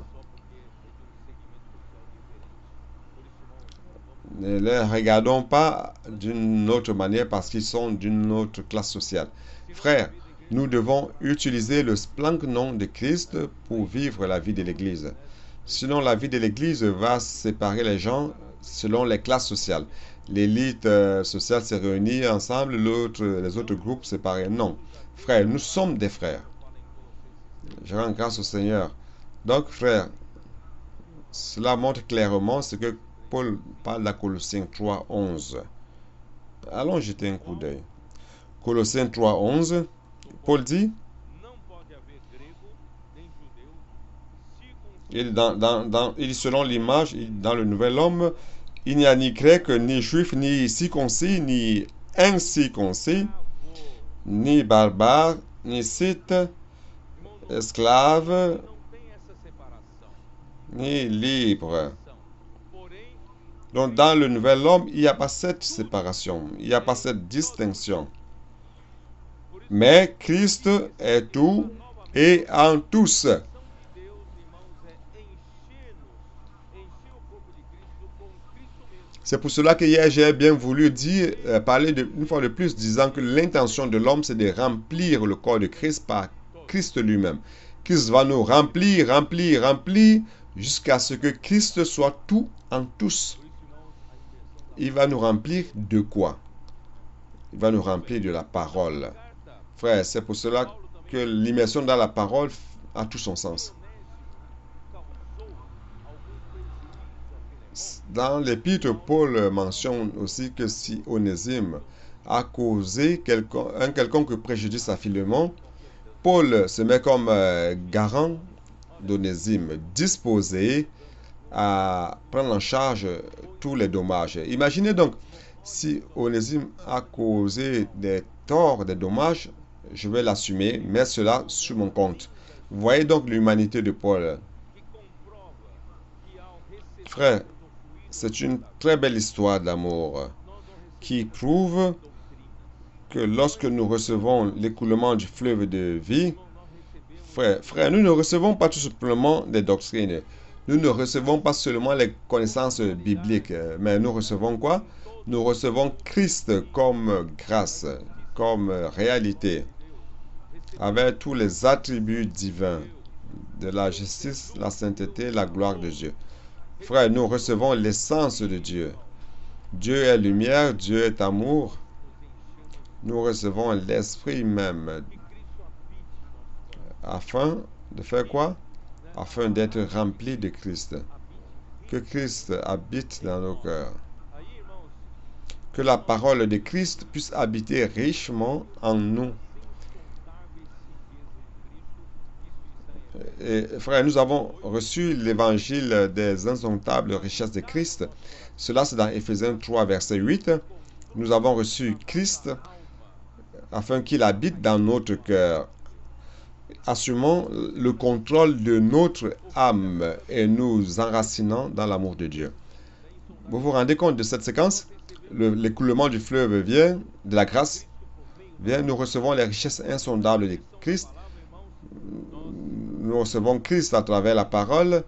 Ne les regardons pas d'une autre manière parce qu'ils sont d'une autre classe sociale. Frères, nous devons utiliser le splancnon de Christ pour vivre la vie de l'Église. Sinon, la vie de l'Église va séparer les gens selon les classes sociales. l'élite sociale s'est réunie ensemble, les autres groupes séparés. Non, frères, nous sommes des frères. Je rends grâce au Seigneur. Donc, frères, cela montre clairement ce que Paul parle dans Colossiens 3:11. Allons jeter un coup d'œil. Colossiens 3:11, Paul dit, il dit selon l'image, dans le nouvel homme, il n'y a ni grec, ni juif, ni circoncis, ni incirconcis, ni barbare, ni scythe, esclave, ni libre. Donc dans le nouvel homme, il n'y a pas cette séparation, il n'y a pas cette distinction. Mais Christ est tout et en tous. C'est pour cela que hier j'ai bien voulu parler une fois de plus, disant que l'intention de l'homme, c'est de remplir le corps de Christ par Christ lui-même. Christ va nous remplir, jusqu'à ce que Christ soit tout en tous. Il va nous remplir de quoi? Il va nous remplir de la parole. Frère, c'est pour cela que l'immersion dans la parole a tout son sens. Dans l'épître, Paul mentionne aussi que si Onésime a causé un quelconque préjudice à Philémon, Paul se met comme garant d'Onésime, disposé à prendre en charge tous les dommages. Imaginez donc, si Onésime a causé des torts, des dommages, je vais l'assumer, mettre cela sur mon compte. Vous voyez donc l'humanité de Paul. Frère, c'est une très belle histoire d'amour qui prouve que lorsque nous recevons l'écoulement du fleuve de vie, frère, nous ne recevons pas tout simplement des doctrines. Nous ne recevons pas seulement les connaissances bibliques, mais nous recevons quoi? Nous recevons Christ comme grâce, comme réalité, avec tous les attributs divins de la justice, la sainteté, la gloire de Dieu. Frère, nous recevons l'essence de Dieu. Dieu est lumière, Dieu est amour. Nous recevons l'Esprit même. Afin de faire quoi? Afin d'être remplis de Christ. Que Christ habite dans nos cœurs. Que la parole de Christ puisse habiter richement en nous. Et, frère, nous avons reçu l'évangile des insondables richesses de Christ. Cela, c'est dans Éphésiens 3, verset 8. Nous avons reçu Christ afin qu'il habite dans notre cœur. Assumons le contrôle de notre âme et nous enracinant dans l'amour de Dieu. Vous vous rendez compte de cette séquence? L'écoulement du fleuve vient, de la grâce vient, nous recevons les richesses insondables de Christ. Nous recevons Christ à travers la parole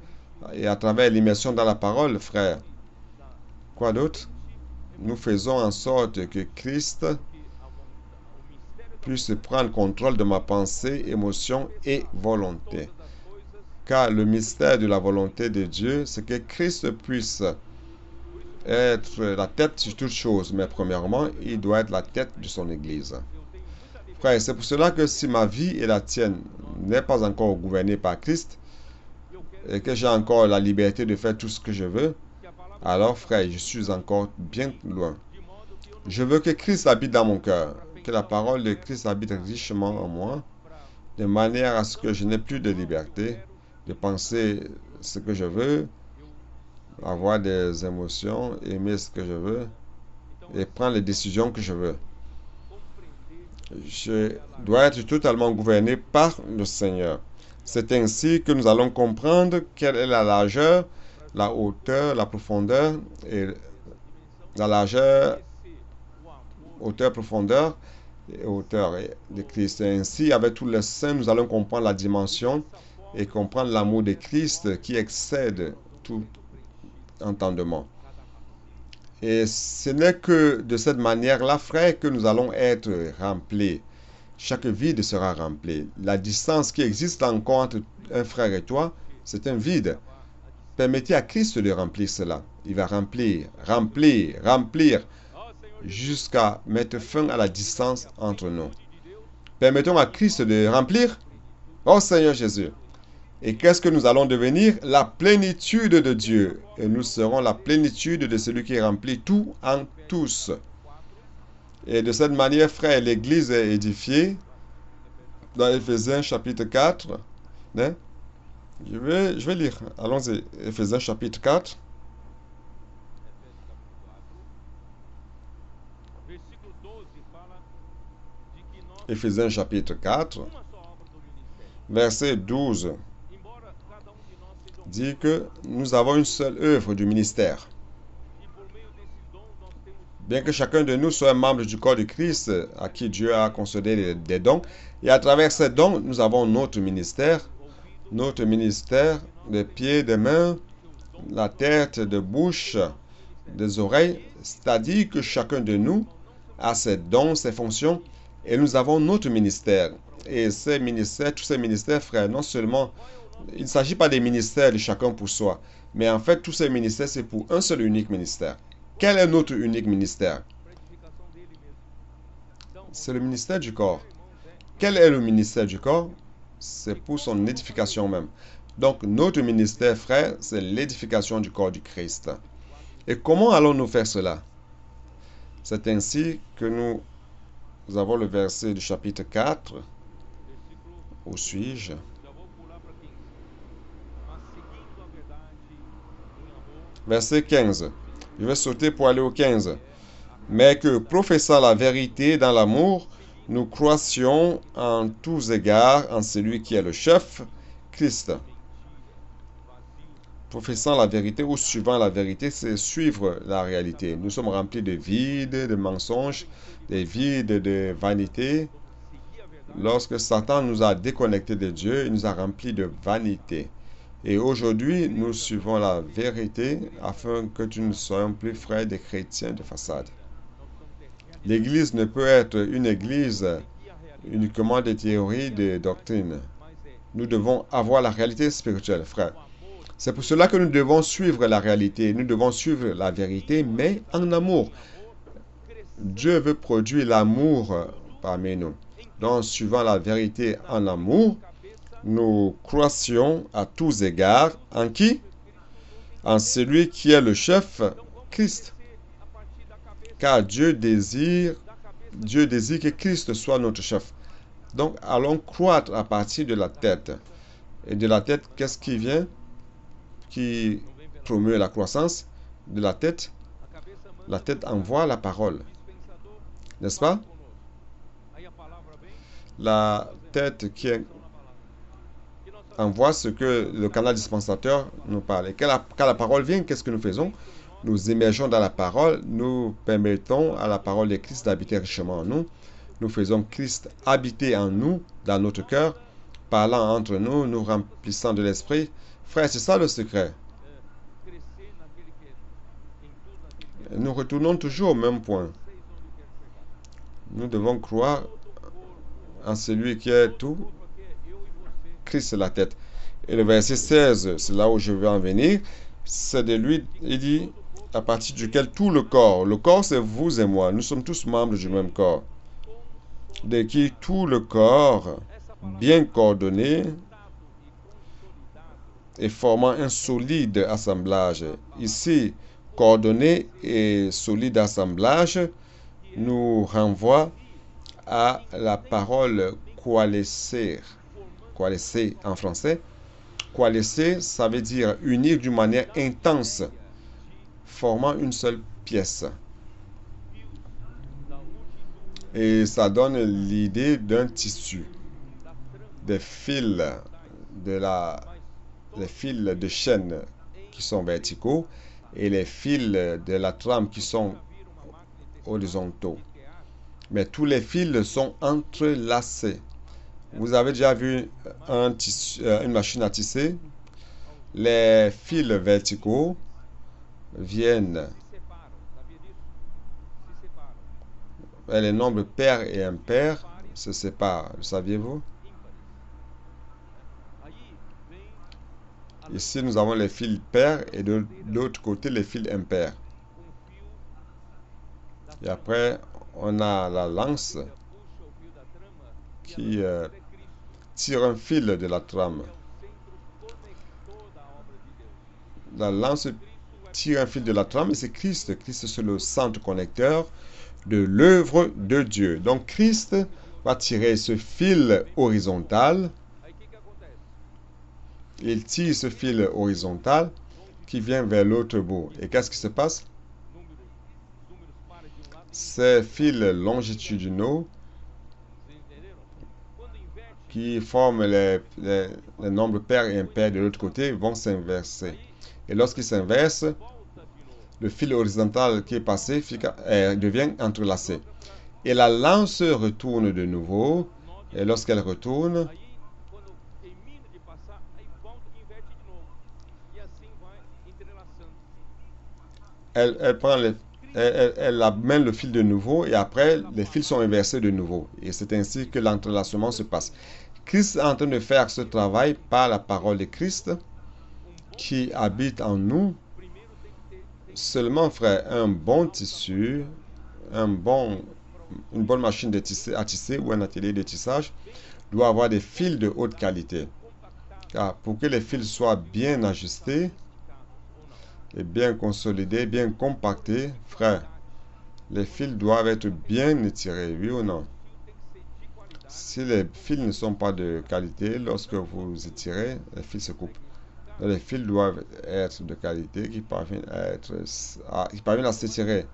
et à travers l'immersion dans la parole, frère. Quoi d'autre? Nous faisons en sorte que Christ puisse prendre contrôle de ma pensée, émotion et volonté. Car le mystère de la volonté de Dieu, c'est que Christ puisse être la tête sur toutes choses, mais premièrement, il doit être la tête de son Église. Frère, c'est pour cela que si ma vie et la tienne n'est pas encore gouvernée par Christ, et que j'ai encore la liberté de faire tout ce que je veux, alors, frère, je suis encore bien loin. Je veux que Christ habite dans mon cœur, que la parole de Christ habite richement en moi, de manière à ce que je n'ai plus de liberté de penser ce que je veux, avoir des émotions, aimer ce que je veux et prendre les décisions que je veux. Je dois être totalement gouverné par le Seigneur. C'est ainsi que nous allons comprendre quelle est la largeur, la hauteur, la profondeur et la largeur, hauteur, profondeur et hauteur de Christ. Et ainsi, avec tous les saints, nous allons comprendre la dimension et comprendre l'amour de Christ qui excède tout entendement. Et ce n'est que de cette manière-là, frère, que nous allons être remplis. Chaque vide sera rempli. La distance qui existe encore entre un frère et toi, c'est un vide. Permettez à Christ de remplir cela. Il va remplir, remplir, remplir, jusqu'à mettre fin à la distance entre nous. Permettons à Christ de remplir. Oh Seigneur Jésus. Et qu'est-ce que nous allons devenir? La plénitude de Dieu. Et nous serons la plénitude de celui qui remplit tout en tous. Et de cette manière, frère, l'Église est édifiée. Dans Éphésiens chapitre 4. Hein? Je vais lire. Allons-y. Éphésiens chapitre 4. Éphésiens chapitre 4. Verset 12. Dit que nous avons une seule œuvre du ministère. Bien que chacun de nous soit un membre du corps de Christ, à qui Dieu a concédé des dons, et à travers ces dons, nous avons notre ministère des pieds, des mains, la tête, de bouche, des oreilles, c'est-à-dire que chacun de nous a ses dons, ses fonctions, et nous avons notre ministère. Et ces ministères, tous ces ministères, frères, non seulement, il ne s'agit pas des ministères de chacun pour soi, mais en fait, tous ces ministères, c'est pour un seul unique ministère. Quel est notre unique ministère? C'est le ministère du corps. Quel est le ministère du corps? C'est pour son édification même. Donc, notre ministère, frère, c'est l'édification du corps du Christ. Et comment allons-nous faire cela? C'est ainsi que nous avons le verset du chapitre 4. Où suis-je? Verset 15. Je vais sauter pour aller au 15. Mais que, professant la vérité dans l'amour, nous croissions en tous égards en celui qui est le chef, Christ. Professant la vérité ou suivant la vérité, c'est suivre la réalité. Nous sommes remplis de vides, de mensonges, de vides, de vanité. Lorsque Satan nous a déconnectés de Dieu, il nous a remplis de vanité. Et aujourd'hui, nous suivons la vérité afin que tu ne soyons plus frères des chrétiens de façade. L'Église ne peut être une Église uniquement de théories, de doctrines. Nous devons avoir la réalité spirituelle, frère. C'est pour cela que nous devons suivre la réalité. Nous devons suivre la vérité, mais en amour. Dieu veut produire l'amour parmi nous. Donc, suivant la vérité en amour, nous croissions à tous égards en qui? En celui qui est le chef, Christ. Car Dieu désire que Christ soit notre chef. Donc, allons croître à partir de la tête. Et de la tête, qu'est-ce qui vient? Qui promeut la croissance de la tête? La tête envoie la parole. N'est-ce pas? La tête qui envoie ce que le canal dispensateur nous parle. Et quand la parole vient, qu'est-ce que nous faisons? Nous émergeons dans la parole, nous permettons à la parole de Christ d'habiter richement en nous. Nous faisons Christ habiter en nous, dans notre cœur, parlant entre nous, nous remplissant de l'esprit. Frère, c'est ça le secret. Nous retournons toujours au même point. Nous devons croire en celui qui est tout. Christ est la tête. Et le verset 16, c'est là où je veux en venir, c'est de lui, il dit, à partir duquel tout le corps c'est vous et moi, nous sommes tous membres du même corps, de qui tout le corps, bien coordonné et formant un solide assemblage. Ici, coordonné et solide assemblage nous renvoie à la parole coalescer. Coalescer en français. Coalescer, ça veut dire unir d'une manière intense, formant une seule pièce. Et ça donne l'idée d'un tissu, des fils les fils de chaîne qui sont verticaux et les fils de la trame qui sont horizontaux. Mais tous les fils sont entrelacés. Vous avez déjà vu une machine à tisser? Les fils verticaux viennent, les nombres pairs et impairs se séparent. Le saviez-vous? Ici, nous avons les fils pairs et de l'autre côté, les fils impairs. Et après, on a la lance qui tire un fil de la trame. La lance tire un fil de la trame et c'est Christ. Christ, c'est le centre connecteur de l'œuvre de Dieu. Donc, Christ va tirer ce fil horizontal. Il tire ce fil horizontal qui vient vers l'autre bout. Et qu'est-ce qui se passe? Ces fils longitudinaux qui forment les nombres pairs et impairs de l'autre côté vont s'inverser. Et lorsqu'ils s'inversent, le fil horizontal qui est passé devient entrelacé. Et la lance retourne de nouveau. Et lorsqu'elle retourne, elle amène le fil de nouveau et après, les fils sont inversés de nouveau. Et c'est ainsi que l'entrelacement se passe. Christ est en train de faire ce travail par la parole de Christ qui habite en nous. Seulement, frère, un bon tissu, une bonne machine à tisser ou un atelier de tissage doit avoir des fils de haute qualité. Car pour que les fils soient bien ajustés et bien consolidés, bien compactés, frère, les fils doivent être bien étirés, oui ou non? Si les fils ne sont pas de qualité, lorsque vous étirez, les fils se coupent. Les fils doivent être de qualité qui parviennent à s'étirer.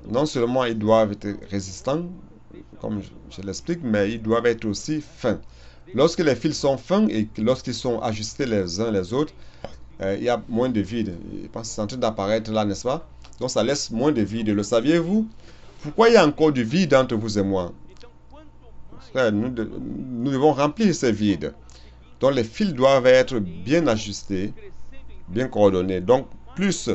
Non seulement ils doivent être résistants, comme je l'explique, mais ils doivent être aussi fins. Lorsque les fils sont fins et lorsqu'ils sont ajustés les uns les autres, il y a moins de vide. Je pense que c'est en train d'apparaître là, n'est-ce pas? Donc ça laisse moins de vide. Le saviez-vous? Pourquoi il y a encore du vide entre vous et moi? Frère, nous devons remplir ces vides. Donc les fils doivent être bien ajustés, bien coordonnés. Donc plus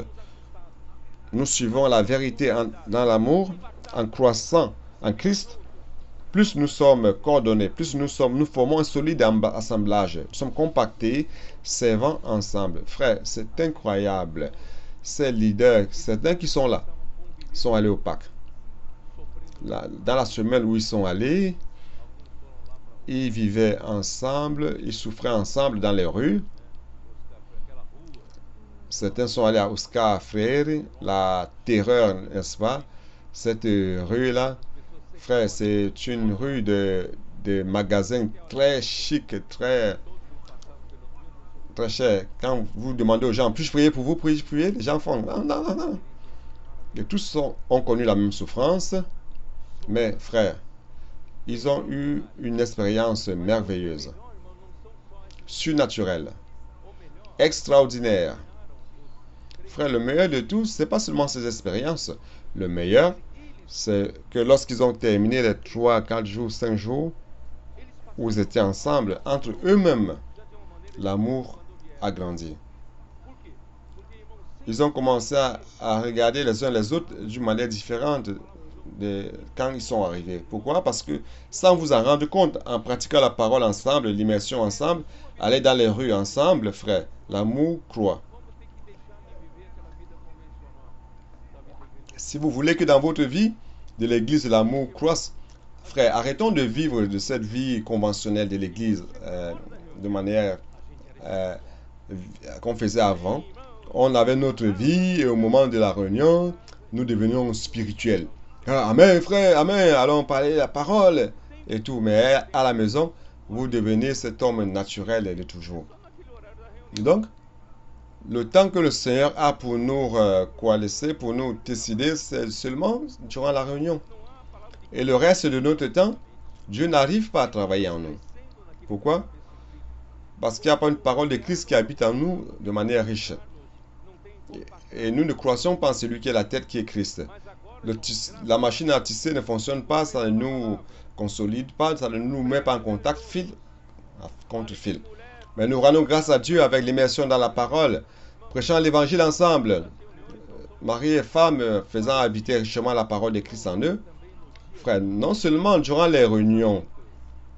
nous suivons la vérité dans l'amour, en croissant en Christ, plus nous sommes coordonnés, plus nous formons un solide assemblage. Nous sommes compactés, servant ensemble. Frère, c'est incroyable. Ces leaders, certains qui sont là, sont allés au Pâques. Dans la semaine où ils sont allés, ils vivaient ensemble, ils souffraient ensemble dans les rues. Certains sont allés à Oscar Freire, la terreur, n'est-ce pas? Cette rue-là, frère, c'est une rue de magasins très chic, très cher. Quand vous demandez aux gens, puis-je prier pour vous, puis-je prier? Les gens font, non, non, non, non. Et tous ont connu la même souffrance, mais frère, ils ont eu une expérience merveilleuse, surnaturelle, extraordinaire. Frère, le meilleur de tout, ce n'est pas seulement ces expériences. Le meilleur, c'est que lorsqu'ils ont terminé les 3, 4 jours, 5 jours, où ils étaient ensemble, entre eux-mêmes, l'amour a grandi. Ils ont commencé à regarder les uns les autres d'une manière différente quand ils sont arrivés. Pourquoi? Parce que sans vous en rendre compte, en pratiquant la parole ensemble, l'immersion ensemble, aller dans les rues ensemble, frère, l'amour croît. Si vous voulez que dans votre vie de l'église, l'amour croisse, frère, arrêtons de vivre de cette vie conventionnelle de l'église de manière qu'on faisait avant. On avait notre vie et au moment de la réunion, nous devenions spirituels. Ah, amen, frère, amen, allons parler la parole et tout. Mais à la maison, vous devenez cet homme naturel de toujours. Donc, le temps que le Seigneur a pour nous coalescer, pour nous décider, c'est seulement durant la réunion. Et le reste de notre temps, Dieu n'arrive pas à travailler en nous. Pourquoi? Parce qu'il n'y a pas une parole de Christ qui habite en nous de manière riche. Et nous ne croissons pas en celui qui est la tête, qui est Christ. La machine à tisser ne fonctionne pas, ça ne nous consolide pas, ça ne nous met pas en contact fil contre fil. Mais nous rendons grâce à Dieu avec l'immersion dans la parole, prêchant l'évangile ensemble, mari et femme faisant habiter richement la parole de Christ en eux. Frère, non seulement durant les réunions,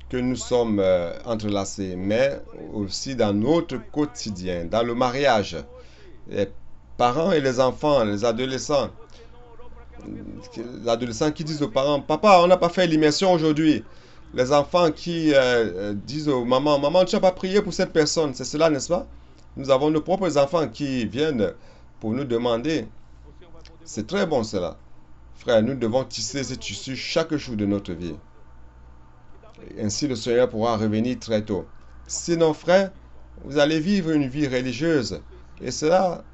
que nous sommes entrelacés, mais aussi dans notre quotidien, dans le mariage. Les parents et les enfants, les adolescents qui disent aux parents, Papa, on n'a pas fait l'immersion aujourd'hui. Les enfants qui disent aux mamans, Maman, tu n'as pas prié pour cette personne. C'est cela, n'est-ce pas? Nous avons nos propres enfants qui viennent pour nous demander. C'est très bon cela. Frère, nous devons tisser ce tissu chaque jour de notre vie. Ainsi, le Seigneur pourra revenir très tôt. Sinon, frère, vous allez vivre une vie religieuse. Et cela,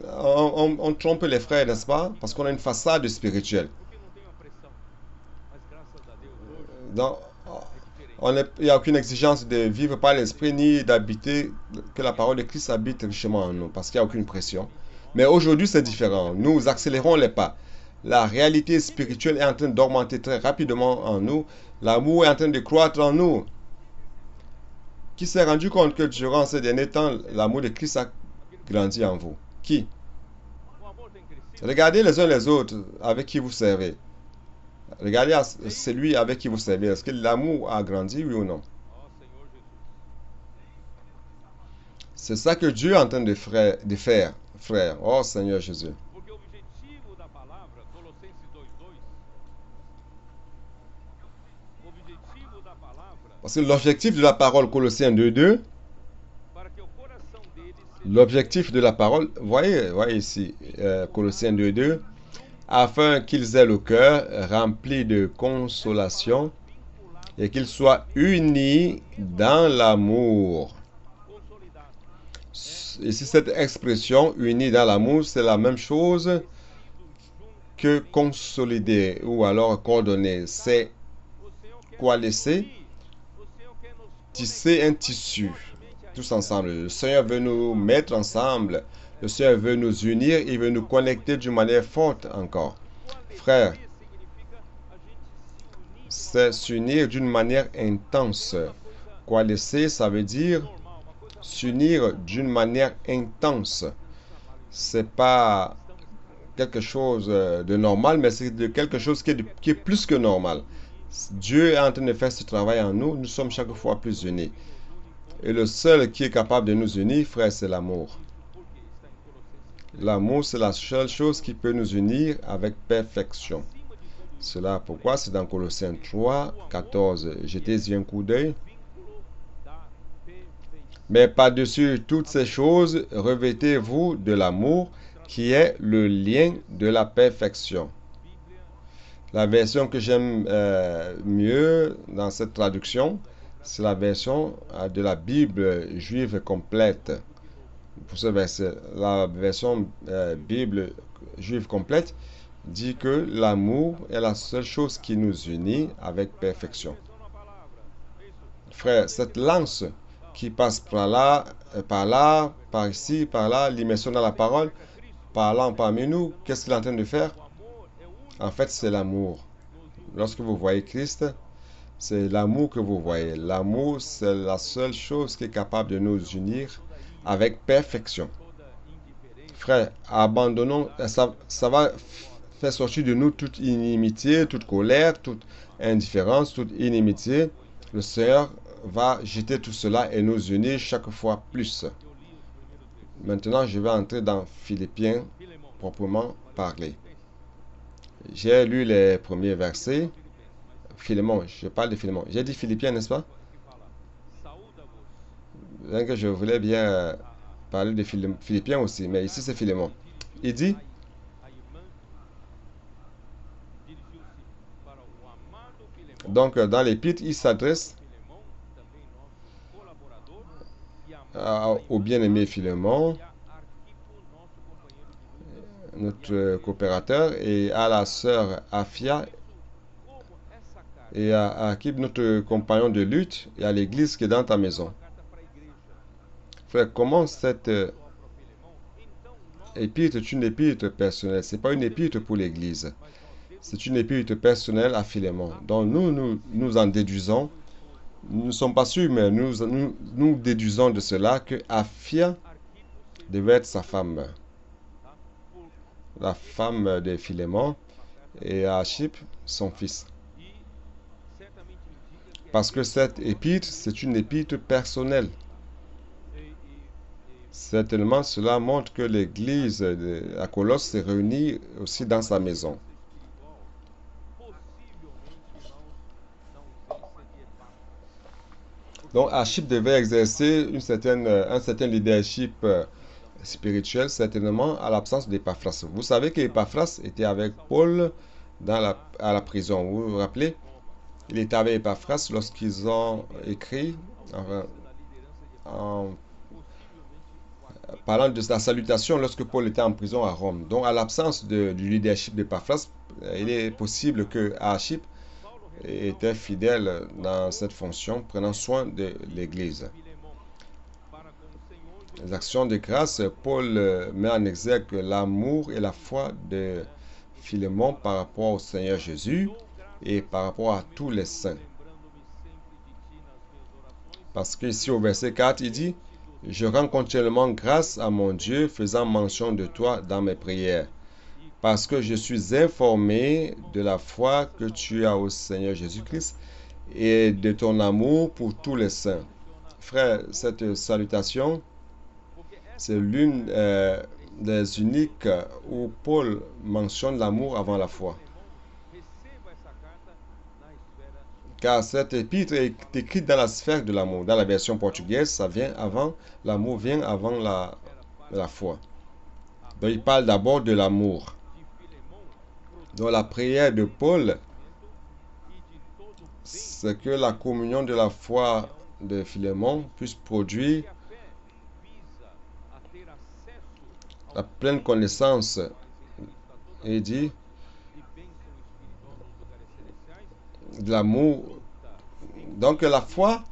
on trompe les frères, n'est-ce pas? Parce qu'on a une façade spirituelle. Donc, il n'y a aucune exigence de vivre par l'esprit ni d'habiter, que la parole de Christ habite richement en nous, parce qu'il n'y a aucune pression. Mais aujourd'hui, c'est différent. Nous accélérons les pas. La réalité spirituelle est en train d'augmenter très rapidement en nous. L'amour est en train de croître en nous. Qui s'est rendu compte que durant ces derniers temps, l'amour de Christ a grandi en vous? Qui? Regardez les uns les autres avec qui vous servez. Regardez celui avec qui vous servez. Est-ce que l'amour a grandi, oui ou non? C'est ça que Dieu est en train de faire, frère. Oh Seigneur Jésus. Parce que l'objectif de la parole, Colossiens 2:2, l'objectif de la parole, voyez ici, Colossiens 2:2, afin qu'ils aient le cœur rempli de consolation et qu'ils soient unis dans l'amour. Ici, cette expression unis dans l'amour, c'est la même chose que consolider ou alors coordonner. C'est coalescer, tisser un tissu, tous ensemble. Le Seigneur veut nous mettre ensemble. Le Seigneur veut nous unir. Il veut nous connecter d'une manière forte encore. Frère, c'est s'unir d'une manière intense. Coalescer, ça veut dire s'unir d'une manière intense. C'est pas quelque chose de normal, mais c'est quelque chose qui est plus que normal. Dieu est en train de faire ce travail en nous. Nous sommes chaque fois plus unis. Et le seul qui est capable de nous unir, frère, c'est l'amour. L'amour, c'est la seule chose qui peut nous unir avec perfection. Cela pourquoi c'est dans Colossiens 3:14. Jetez-y un coup d'œil. Mais par-dessus toutes ces choses, revêtez-vous de l'amour qui est le lien de la perfection. La version que j'aime mieux dans cette traduction, c'est la version de la Bible juive complète. Pour ce verset, la version Bible juive complète dit que l'amour est la seule chose qui nous unit avec perfection. Frère, cette lance qui passe par là, par ici, par là, l'immersion dans la parole, parlant parmi nous, qu'est-ce qu'il est en train de faire? En fait, c'est l'amour. Lorsque vous voyez Christ, c'est l'amour que vous voyez. L'amour, c'est la seule chose qui est capable de nous unir avec perfection. Frère, abandonnons, ça va faire sortir de nous toute inimitié, toute colère, toute indifférence, toute inimitié. Le Seigneur va jeter tout cela et nous unir chaque fois plus. Maintenant, je vais entrer dans Philippiens proprement parler. J'ai lu les premiers versets. Philémon, je parle de Philémon. J'ai dit Philippiens, n'est-ce pas? Bien que je voulais bien parler de Philippiens aussi, mais ici c'est Philémon. Il dit, donc dans l'épître, il s'adresse au bien-aimé Philémon, notre coopérateur, et à la sœur Afia, et à Akib, notre compagnon de lutte, et à l'église qui est dans ta maison. Frère, comment cette épître est une épître personnelle? Ce n'est pas une épître pour l'église. C'est une épître personnelle à Philémon. Donc nous en déduisons, nous ne sommes pas sûrs, mais nous déduisons de cela que Afia devait être sa femme, la femme de Philémon, et Archip, son fils. Parce que cette épître, c'est une épître personnelle. Certainement, cela montre que l'Église à Colosse s'est réunie aussi dans sa maison. Donc, Archippe devait exercer un certain leadership spirituel, certainement à l'absence d'Épaphras. Vous savez qu'Épaphras était avec Paul à la prison. Vous vous rappelez? Il était avec Épaphras lorsqu'ils ont écrit en parlant de la salutation lorsque Paul était en prison à Rome. Donc, à l'absence du leadership d'Épaphras, il est possible que Archippe était fidèle dans cette fonction, prenant soin de l'Église. Les actions de grâce, Paul met en exergue l'amour et la foi de Philémon par rapport au Seigneur Jésus et par rapport à tous les saints. Parce qu'ici au verset 4, il dit, « Je rends continuellement grâce à mon Dieu, faisant mention de toi dans mes prières, parce que je suis informé de la foi que tu as au Seigneur Jésus-Christ et de ton amour pour tous les saints. » Frère, cette salutation, c'est l'une des uniques où Paul mentionne l'amour avant la foi. Car cette épître est écrite dans la sphère de l'amour. Dans la version portugaise, ça vient avant, l'amour vient avant la foi. Donc il parle d'abord de l'amour. Donc la prière de Paul, c'est que la communion de la foi de Philémon puisse produire la pleine connaissance. Et il dit de l'amour. Donc la foi,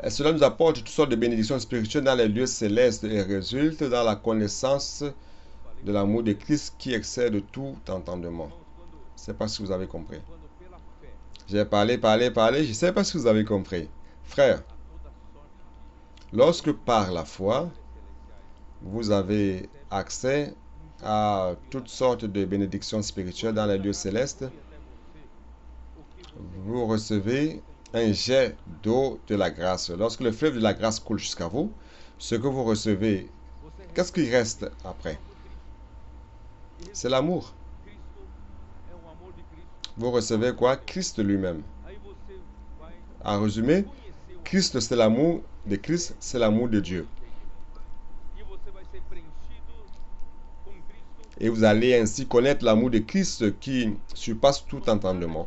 cela nous apporte toutes sortes de bénédictions spirituelles dans les lieux célestes et résulte dans la connaissance de l'amour de Christ qui excède tout entendement. Je ne sais pas si vous avez compris. J'ai parlé, je ne sais pas si vous avez compris. Frère, lorsque par la foi, vous avez accès à toutes sortes de bénédictions spirituelles dans les lieux célestes, vous recevez un jet d'eau de la grâce. Lorsque le fleuve de la grâce coule jusqu'à vous, ce que vous recevez, qu'est-ce qui reste après? C'est l'amour. Vous recevez quoi? Christ lui-même. En résumé, Christ, c'est l'amour de Christ, c'est l'amour de Dieu. Et vous allez ainsi connaître l'amour de Christ qui surpasse tout entendement.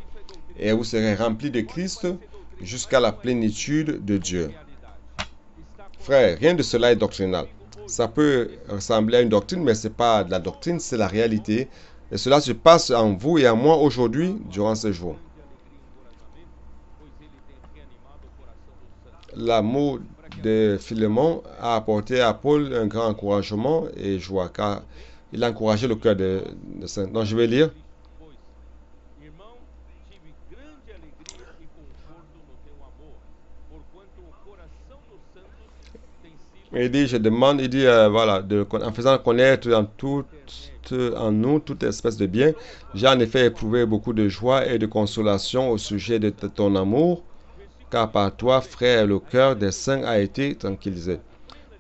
Et vous serez rempli de Christ jusqu'à la plénitude de Dieu. Frère, rien de cela est doctrinal. Ça peut ressembler à une doctrine, mais ce n'est pas de la doctrine, c'est la réalité. Et cela se passe en vous et en moi aujourd'hui, durant ces jours. L'amour de Philémon a apporté à Paul un grand encouragement et joie, car il a encouragé le cœur de saint. Donc je vais lire. Il dit, je demande, il dit, voilà, en faisant connaître en nous toute espèce de bien, j'ai en effet éprouvé beaucoup de joie et de consolation au sujet de ton amour, car par toi, frère, le cœur des saints a été tranquillisé.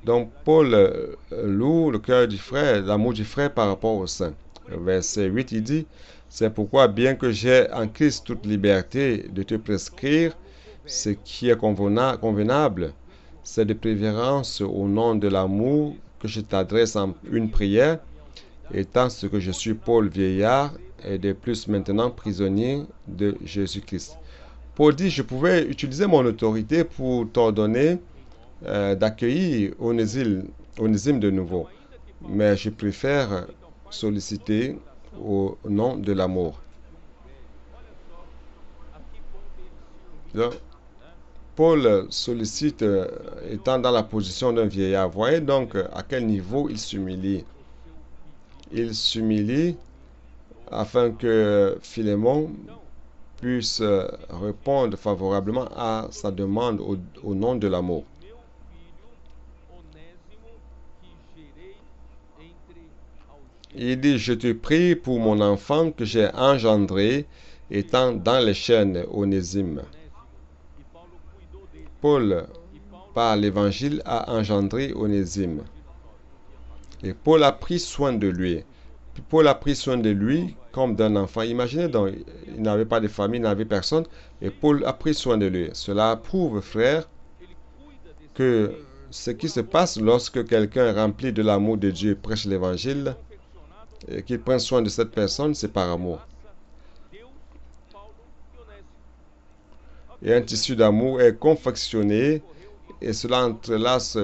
Donc, Paul loue le cœur du frère, l'amour du frère par rapport au saint. Verset 8, il dit, c'est pourquoi, bien que j'ai en Christ toute liberté de te prescrire ce qui est convenable, c'est de préférence au nom de l'amour que je t'adresse en une prière, étant ce que je suis Paul vieillard et de plus maintenant prisonnier de Jésus-Christ. Paul dit, je pouvais utiliser mon autorité pour t'ordonner d'accueillir Onésime de nouveau, mais je préfère solliciter au nom de l'amour. Donc, Paul sollicite, étant dans la position d'un vieillard. Voyez donc à quel niveau il s'humilie. Il s'humilie afin que Philémon puisse répondre favorablement à sa demande au nom de l'amour. Il dit, je te prie pour mon enfant que j'ai engendré, étant dans les chaînes, Onésime. Paul, par l'évangile, a engendré Onésime. Et Paul a pris soin de lui. Paul a pris soin de lui comme d'un enfant. Imaginez donc, il n'avait pas de famille, il n'avait personne, et Paul a pris soin de lui. Cela prouve, frère, que ce qui se passe lorsque quelqu'un rempli de l'amour de Dieu prêche l'évangile, et qu'il prend soin de cette personne, c'est par amour. Et un tissu d'amour est confectionné, et cela entrelace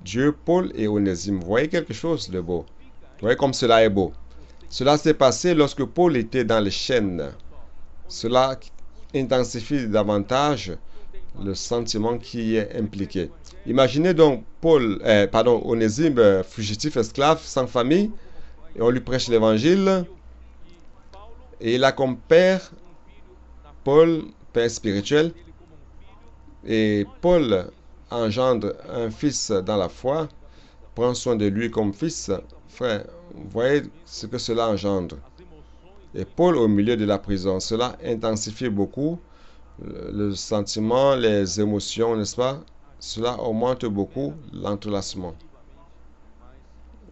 Dieu, Paul et Onésime. Vous voyez quelque chose de beau. Vous voyez comme cela est beau. Cela s'est passé lorsque Paul était dans les chaînes. Cela intensifie davantage le sentiment qui est impliqué. Imaginez donc Onésime, fugitif, esclave, sans famille, et on lui prêche l'évangile, et il a comme père Paul, père spirituel, et Paul engendre un fils dans la foi, prend soin de lui comme fils. Frère, vous voyez ce que cela engendre. Et Paul au milieu de la prison, cela intensifie beaucoup le sentiment, les émotions, n'est-ce pas? Cela augmente beaucoup l'entrelacement.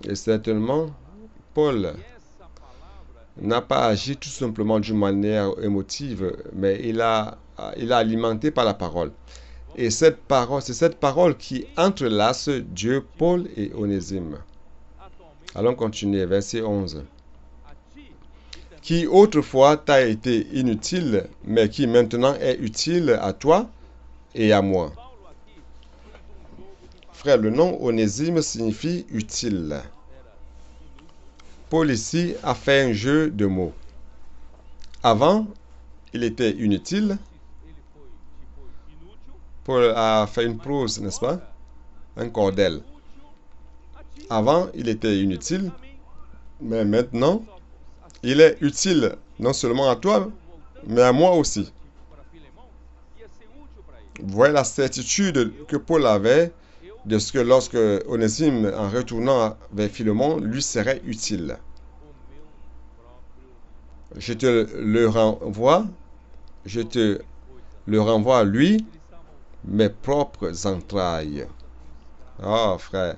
Et certainement, Paul n'a pas agi tout simplement d'une manière émotive, mais il a alimenté par la parole. Et c'est cette parole qui entrelace Dieu, Paul et Onésime. Allons continuer, verset 11. Qui autrefois t'a été inutile, mais qui maintenant est utile à toi et à moi. Frère, le nom Onésime signifie utile. Paul ici a fait un jeu de mots. Avant, il était inutile. Paul a fait une prose, n'est-ce pas? Un cordel. Avant, il était inutile, mais maintenant, il est utile non seulement à toi, mais à moi aussi. Vous voyez la certitude que Paul avait de ce que lorsque Onésime, en retournant vers Philémon, lui serait utile. Je te le renvoie à lui, mes propres entrailles. Oh frère,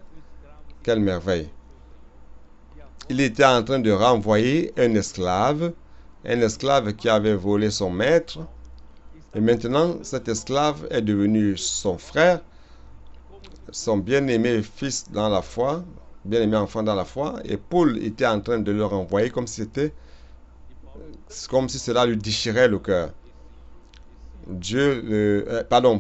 quelle merveille. Il était en train de renvoyer un esclave qui avait volé son maître, et maintenant cet esclave est devenu son frère, son bien-aimé fils dans la foi, bien-aimé enfant dans la foi, et Paul était en train de le renvoyer comme si cela lui déchirait le cœur.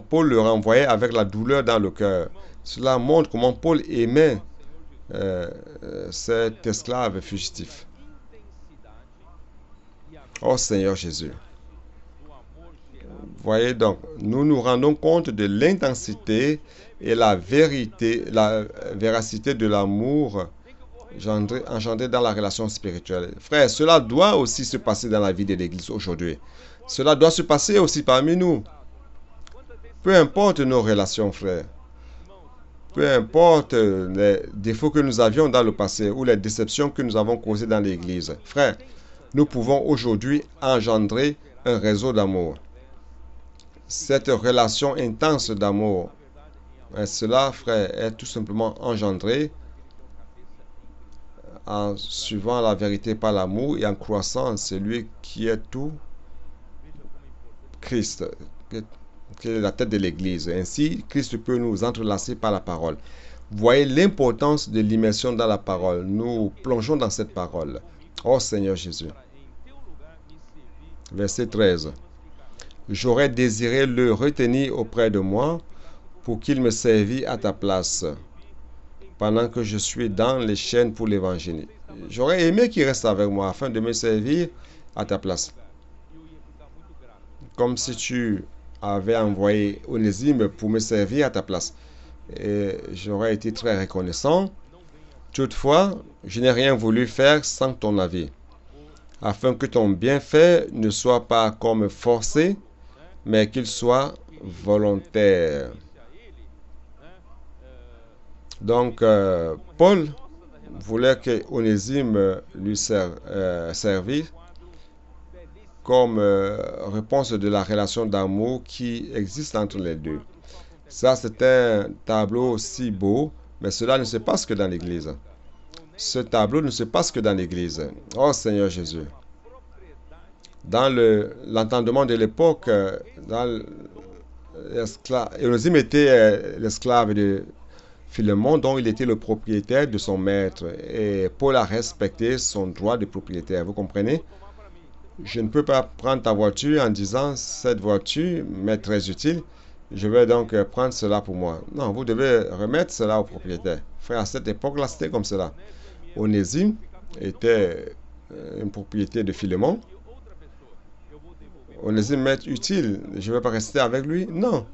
Paul le renvoyait avec la douleur dans le cœur. Cela montre comment Paul aimait cet esclave fugitif. Oh Seigneur Jésus. Voyez donc, nous nous rendons compte de l'intensité et la véracité de l'amour engendré dans la relation spirituelle. Frère, cela doit aussi se passer dans la vie de l'Église aujourd'hui. Cela doit se passer aussi parmi nous. Peu importe nos relations, frère. Peu importe les défauts que nous avions dans le passé ou les déceptions que nous avons causées dans l'Église. Frère, nous pouvons aujourd'hui engendrer un réseau d'amour. Cette relation intense d'amour, cela, frère, est tout simplement engendré en suivant la vérité par l'amour et en croissant en celui qui est tout, Christ, qui est la tête de l'Église. Ainsi, Christ peut nous entrelacer par la parole. Voyez l'importance de l'immersion dans la parole. Nous plongeons dans cette parole. Oh Seigneur Jésus. Verset 13. J'aurais désiré le retenir auprès de moi pour qu'il me servît à ta place pendant que je suis dans les chaînes pour l'évangile. J'aurais aimé qu'il reste avec moi afin de me servir à ta place. Comme si tu avais envoyé Onésime pour me servir à ta place. Et j'aurais été très reconnaissant. Toutefois, je n'ai rien voulu faire sans ton avis, afin que ton bienfait ne soit pas comme forcé, mais qu'il soit volontaire. Donc, Paul voulait que Onésime lui servît comme réponse de la relation d'amour qui existe entre les deux. Ça, c'est un tableau si beau, mais cela ne se passe que dans l'Église. Ce tableau ne se passe que dans l'Église. Oh Seigneur Jésus. Dans l'entendement de l'époque, Onésime était l'esclave de Philémon, dont il était le propriétaire de son maître. Et Paul a respecté son droit de propriétaire. Vous comprenez? Je ne peux pas prendre ta voiture en disant cette voiture m'est très utile. Je vais donc prendre cela pour moi. Non, vous devez remettre cela au propriétaire. Frère, à cette époque-là, c'était comme cela. Onésime était une propriété de Philémon. Onésime m'est utile. Je ne vais pas rester avec lui. Non.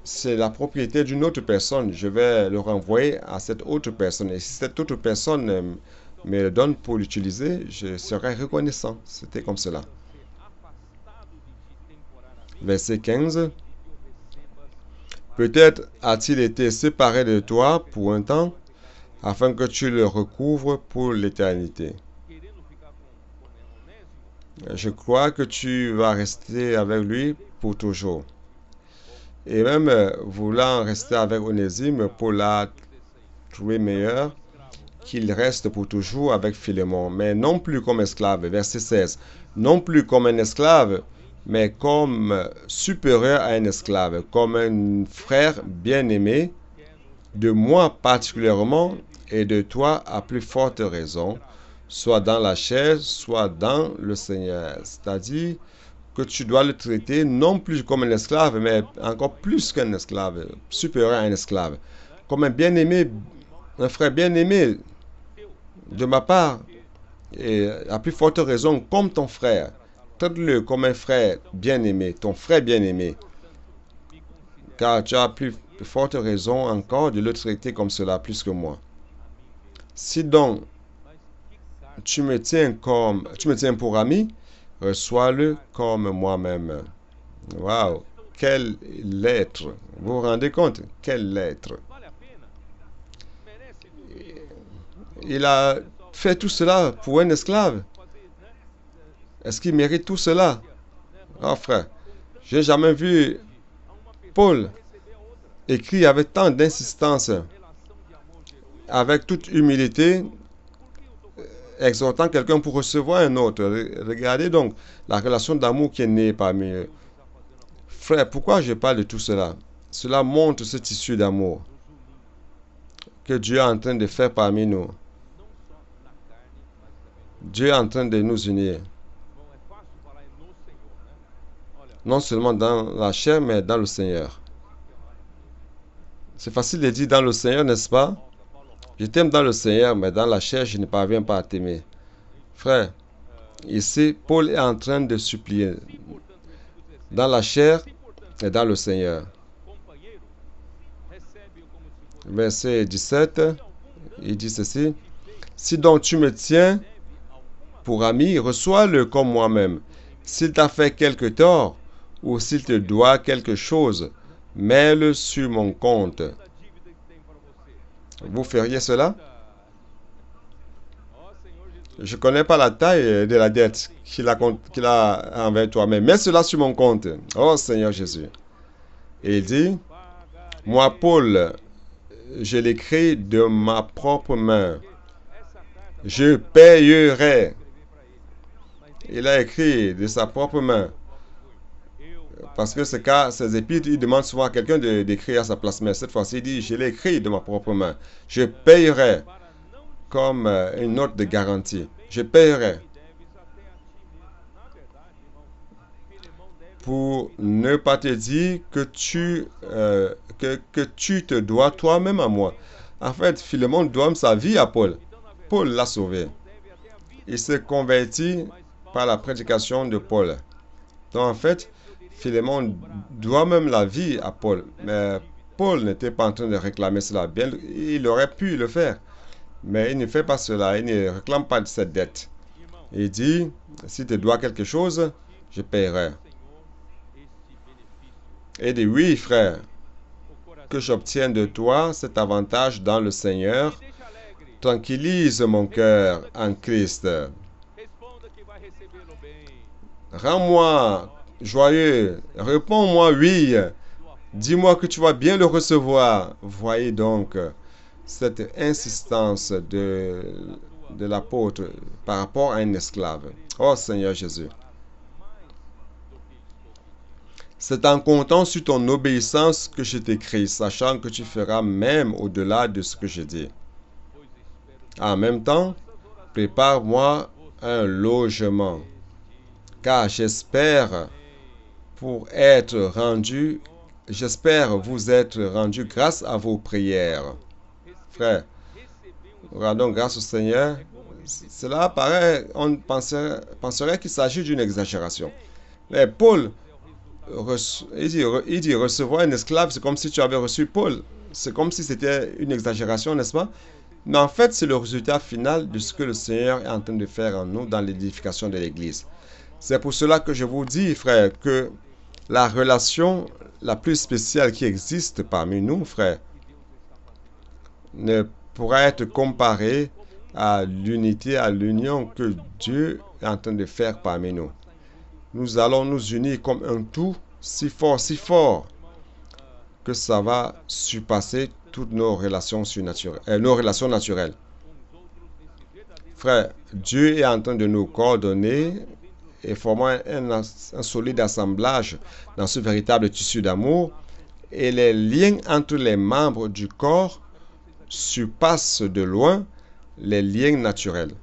C'est la propriété d'une autre personne. Je vais le renvoyer à cette autre personne. Et si cette autre personne me le donne pour l'utiliser, je serai reconnaissant. C'était comme cela. Verset 15. Peut-être a-t-il été séparé de toi pour un temps, afin que tu le recouvres pour l'éternité. Je crois que tu vas rester avec lui pour toujours. Et même voulant rester avec Onésime pour la trouver meilleure, qu'il reste pour toujours avec Philémon, mais non plus comme esclave. Verset 16. Non plus comme un esclave, mais comme supérieur à un esclave, comme un frère bien-aimé, de moi particulièrement et de toi à plus forte raison, soit dans la chair, soit dans le Seigneur. C'est-à-dire que tu dois le traiter non plus comme un esclave, mais encore plus qu'un esclave, supérieur à un esclave, comme un bien-aimé, un frère bien-aimé de ma part, et à plus forte raison comme ton frère. Traite-le comme un frère bien-aimé, ton frère bien-aimé, car tu as plus forte raison encore de le traiter comme cela plus que moi. Si donc tu me tiens pour ami, reçois-le comme moi-même. Waouh, quelle lettre! Vous vous rendez compte? Quelle lettre! Il a fait tout cela pour un esclave. Est-ce qu'il mérite tout cela? Oh frère, j'ai jamais vu Paul écrire avec tant d'insistance, avec toute humilité, exhortant quelqu'un pour recevoir un autre. Regardez donc la relation d'amour qui est née parmi eux. Frère, pourquoi je parle de tout cela? Cela montre ce tissu d'amour que Dieu est en train de faire parmi nous. Dieu est en train de nous unir. Non seulement dans la chair, mais dans le Seigneur. C'est facile de dire dans le Seigneur, n'est-ce pas? Je t'aime dans le Seigneur, mais dans la chair, je ne parviens pas à t'aimer. Frère, ici, Paul est en train de supplier dans la chair et dans le Seigneur. Verset 17, il dit ceci. Si donc tu me tiens pour ami, reçois-le comme moi-même. S'il t'a fait quelque tort, ou s'il te doit quelque chose, mets-le sur mon compte. Vous feriez cela? Je ne connais pas la taille de la dette qu'il a envers toi, mais mets cela sur mon compte. Oh Seigneur Jésus. Et il dit, moi Paul, je l'écris de ma propre main. Je payerai. Il a écrit de sa propre main. Parce que ces épîtres, il demande souvent à quelqu'un d'écrire à sa place. Mais cette fois-ci, il dit, je l'ai écrit de ma propre main. Je payerai comme une note de garantie. Je payerai. Pour ne pas te dire que tu te dois toi-même à moi. En fait, Philémon doit sa vie à Paul. Paul l'a sauvé. Il s'est converti par la prédication de Paul. Donc en fait, Philémon doit même la vie à Paul. Mais Paul n'était pas en train de réclamer cela. Bien, il aurait pu le faire. Mais il ne fait pas cela. Il ne réclame pas de cette dette. Il dit, si tu dois quelque chose, je paierai. Et dit, oui, frère, que j'obtienne de toi cet avantage dans le Seigneur. Tranquillise mon cœur en Christ. Rends-moi joyeux. Réponds-moi oui Dis-moi que tu vas bien le recevoir. Voyez donc cette insistance de l'apôtre par rapport à un esclave. Oh Seigneur Jésus. C'est en comptant sur ton obéissance que je t'écris, sachant que tu feras même au-delà de ce que je dis. En même temps, prépare-moi un logement, car j'espère vous être rendu grâce à vos prières. Frère, rendons grâce au Seigneur. Cela paraît, on penserait qu'il s'agit d'une exagération. Mais Paul, il dit recevoir un esclave, c'est comme si tu avais reçu Paul. C'est comme si c'était une exagération, n'est-ce pas? Mais en fait, c'est le résultat final de ce que le Seigneur est en train de faire en nous dans l'édification de l'Église. C'est pour cela que je vous dis, frère, que la relation la plus spéciale qui existe parmi nous, frère, ne pourra être comparée à l'unité, à l'union que Dieu est en train de faire parmi nous. Nous allons nous unir comme un tout si fort, que ça va surpasser toutes nos relations naturelles. Frère, Dieu est en train de nous coordonner et former un solide assemblage dans ce véritable tissu d'amour. Et les liens entre les membres du corps surpassent de loin les liens naturels.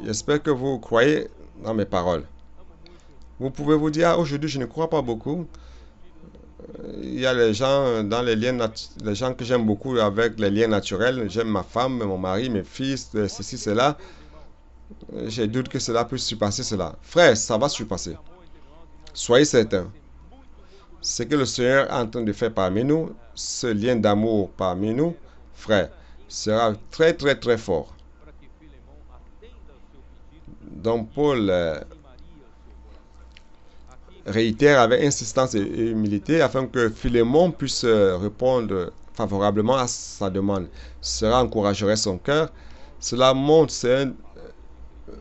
J'espère que vous croyez dans mes paroles. Vous pouvez vous dire, aujourd'hui je ne crois pas beaucoup. Il y a les gens dans les gens que j'aime beaucoup avec les liens naturels. J'aime ma femme, mon mari, mes fils, ceci, cela. J'ai doute que cela puisse surpasser cela. Frère, ça va surpasser. Soyez certains. Ce que le Seigneur est en train de faire parmi nous, ce lien d'amour parmi nous, frère, sera très, très, très fort. Donc Paul réitère avec insistance et humilité afin que Philémon puisse répondre favorablement à sa demande. Cela encouragerait son cœur. Cela montre, c'est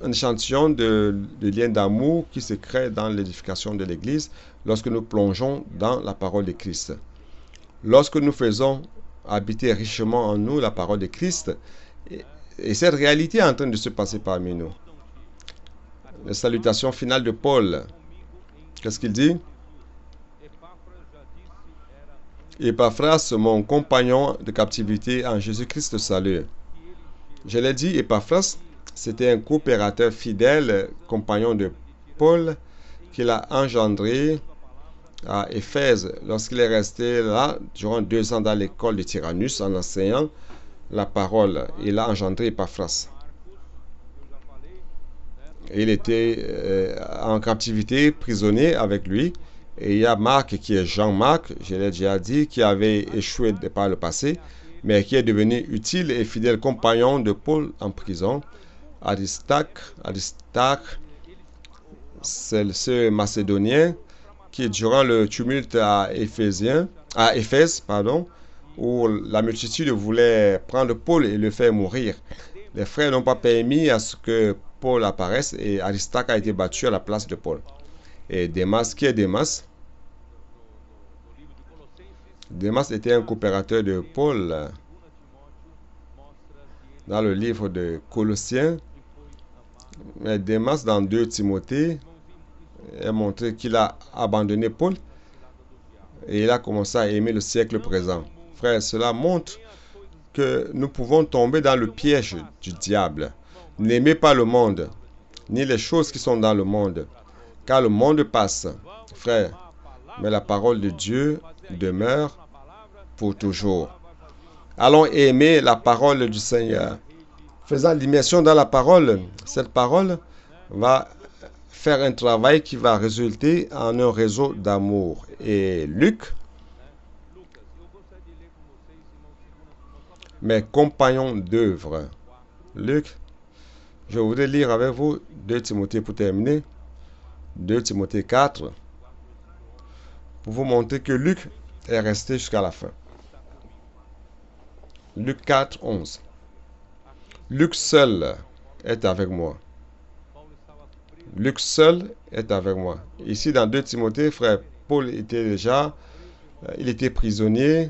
un échantillon de lien d'amour qui se crée dans l'édification de l'Église lorsque nous plongeons dans la parole de Christ. Lorsque nous faisons habiter richement en nous la parole de Christ, et cette réalité est en train de se passer parmi nous. La salutation finale de Paul. Qu'est-ce qu'il dit? Épaphras, mon compagnon de captivité en Jésus-Christ salue. Je l'ai dit, Épaphras, c'était un coopérateur fidèle, compagnon de Paul, qu'il a engendré à Éphèse lorsqu'il est resté là durant 2 ans dans l'école de Tyrannus en enseignant la parole. Il a engendré Épaphras. Il était en captivité, prisonnier avec lui. Et il y a Marc qui est Jean-Marc, je l'ai déjà dit, qui avait échoué par le passé, mais qui est devenu utile et fidèle compagnon de Paul en prison. Aristarque, c'est ce Macédonien qui, durant le tumulte à Éphèse, où la multitude voulait prendre Paul et le faire mourir, les frères n'ont pas permis à ce que Paul apparaisse et Aristarque a été battu à la place de Paul. Et Démas, qui est Démas? Démas était un coopérateur de Paul. Dans le livre de Colossiens, mais Démas, dans 2 Timothée, a montré qu'il a abandonné Paul et il a commencé à aimer le siècle présent. Frère, cela montre que nous pouvons tomber dans le piège du diable. N'aimez pas le monde, ni les choses qui sont dans le monde, car le monde passe, frère, mais la parole de Dieu demeure pour toujours. Allons aimer la parole du Seigneur. Faisant l'immersion dans la parole, cette parole va faire un travail qui va résulter en un réseau d'amour. Et Luc, mes compagnons d'œuvre. Luc, je voudrais lire avec vous 2 Timothée pour terminer. 2 Timothée 4, pour vous montrer que Luc est resté jusqu'à la fin. Luc 4, 11. Luc seul est avec moi. Luc seul est avec moi. Ici, dans 2 Timothée, frère, Paul était déjà, il était prisonnier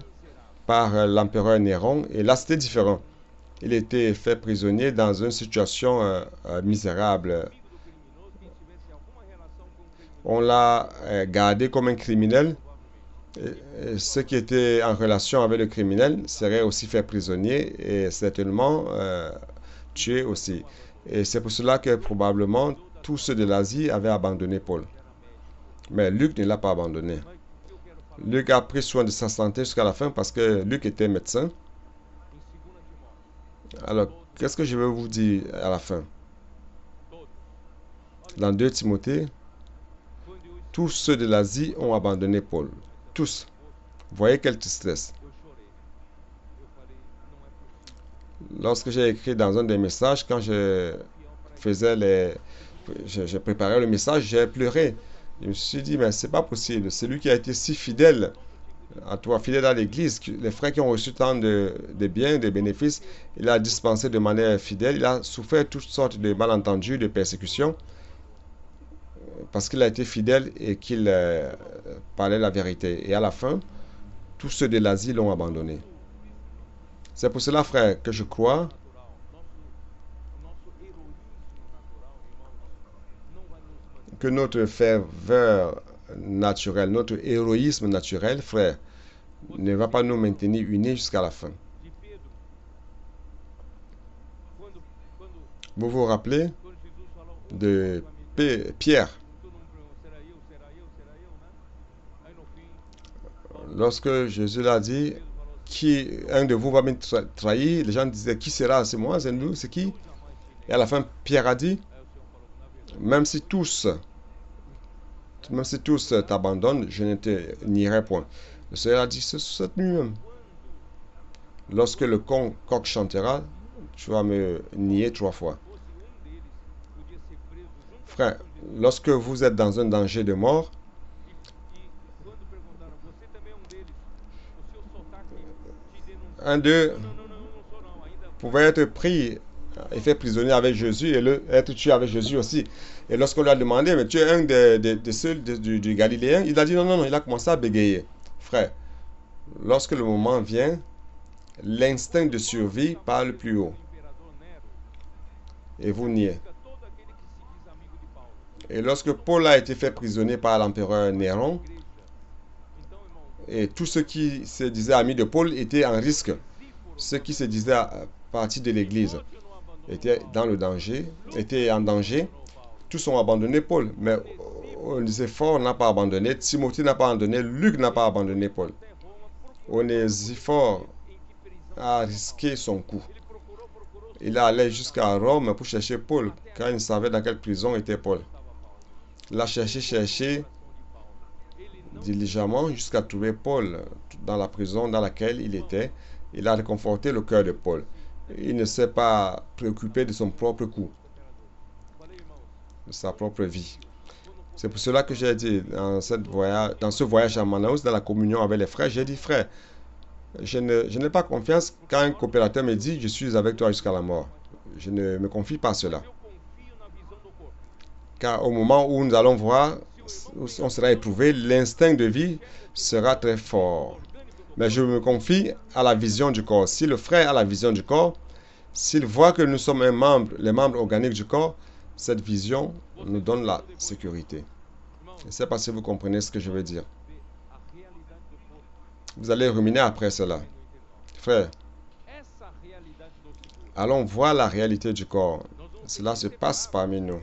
par l'empereur Néron, et là c'était différent. Il était fait prisonnier dans une situation misérable. On l'a gardé comme un criminel. Ceux qui étaient en relation avec le criminel seraient aussi faits prisonniers et certainement tués aussi. Et c'est pour cela que probablement tous ceux de l'Asie avaient abandonné Paul. Mais Luc ne l'a pas abandonné. Luc a pris soin de sa santé jusqu'à la fin parce que Luc était médecin. Alors, qu'est-ce que je vais vous dire à la fin? Dans 2 Timothée, tous ceux de l'Asie ont abandonné Paul. Tous. Voyez quelle tristesse. Lorsque j'ai écrit dans un des messages, quand je préparais le message, j'ai pleuré. Je me suis dit, mais c'est pas possible. C'est lui qui a été si fidèle à toi, fidèle à l'Église, les frères qui ont reçu tant de biens, de bénéfices, il a dispensé de manière fidèle, il a souffert toutes sortes de malentendus, de persécutions, parce qu'il a été fidèle et qu'il parlait la vérité. Et à la fin, tous ceux de l'Asie l'ont abandonné. C'est pour cela, frère, que je crois que notre ferveur naturelle, notre héroïsme naturel, frère, ne va pas nous maintenir unis jusqu'à la fin. Vous vous rappelez de Pierre? Lorsque Jésus l'a dit, un de vous va me trahir, les gens disaient, qui sera? C'est moi, c'est nous, c'est qui? Et à la fin, Pierre a dit, même si tous t'abandonnent, je ne te nierai point. Le Seigneur a dit, c'est cette nuit même. Lorsque le coq chantera, tu vas me nier 3 fois. Frère, lorsque vous êtes dans un danger de mort, un d'eux pouvait être pris et fait prisonnier avec Jésus et être tué avec Jésus aussi. Et lorsqu'on lui a demandé, mais tu es un de ceux du Galiléen, il a dit non, non, non, il a commencé à bégayer. Frère, lorsque le moment vient, l'instinct de survie parle plus haut. Et vous niez. Et lorsque Paul a été fait prisonnier par l'empereur Néron, et tous ceux qui se disaient amis de Paul étaient en risque. Ceux qui se disaient partie de l'Église étaient dans le danger, étaient en danger. Tous ont abandonné Paul. Mais Onésiphore n'a pas abandonné, Timothée n'a pas abandonné, Luc n'a pas abandonné Paul. Onésiphore a risqué son coup. Il allait jusqu'à Rome pour chercher Paul, car il savait dans quelle prison était Paul. Il a cherché diligemment jusqu'à trouver Paul dans la prison dans laquelle il était. Il a réconforté le cœur de Paul. Il ne s'est pas préoccupé de son propre coup, de sa propre vie. C'est pour cela que j'ai dit dans ce voyage à Manaus, dans la communion avec les frères, j'ai dit, frère, je n'ai pas confiance quand un coopérateur me dit, je suis avec toi jusqu'à la mort. Je ne me confie pas à cela. Car au moment où nous allons voir, on sera éprouvé, l'instinct de vie sera très fort. Mais je me confie à la vision du corps. Si le frère a la vision du corps, s'il voit que nous sommes les membres organiques du corps, cette vision nous donne la sécurité. Je ne sais pas si vous comprenez ce que je veux dire. Vous allez ruminer après cela. Frère, allons voir la réalité du corps. Cela se passe parmi nous.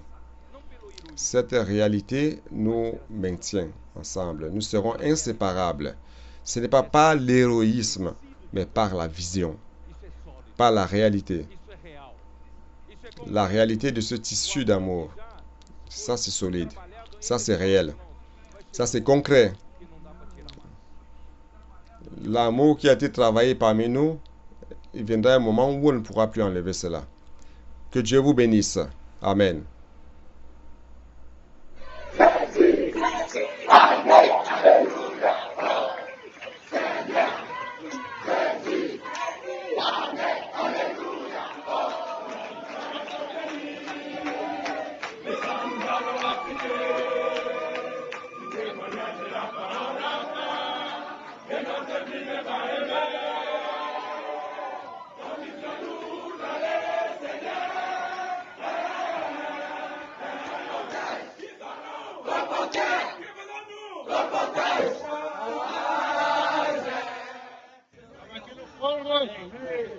Cette réalité nous maintient ensemble. Nous serons inséparables. Ce n'est pas par l'héroïsme, mais par la vision, par la réalité. La réalité de ce tissu d'amour. Ça, c'est solide. Ça, c'est réel. Ça, c'est concret. L'amour qui a été travaillé parmi nous, il viendra un moment où on ne pourra plus enlever cela. Que Dieu vous bénisse. Amen.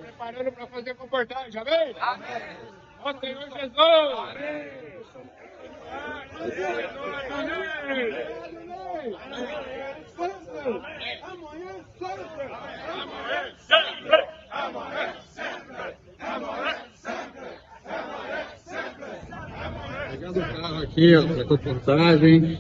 Preparando para fazer a comportagem, amém? Ó Senhor Jesus! Pegando o carro aqui, ó, para comportagem.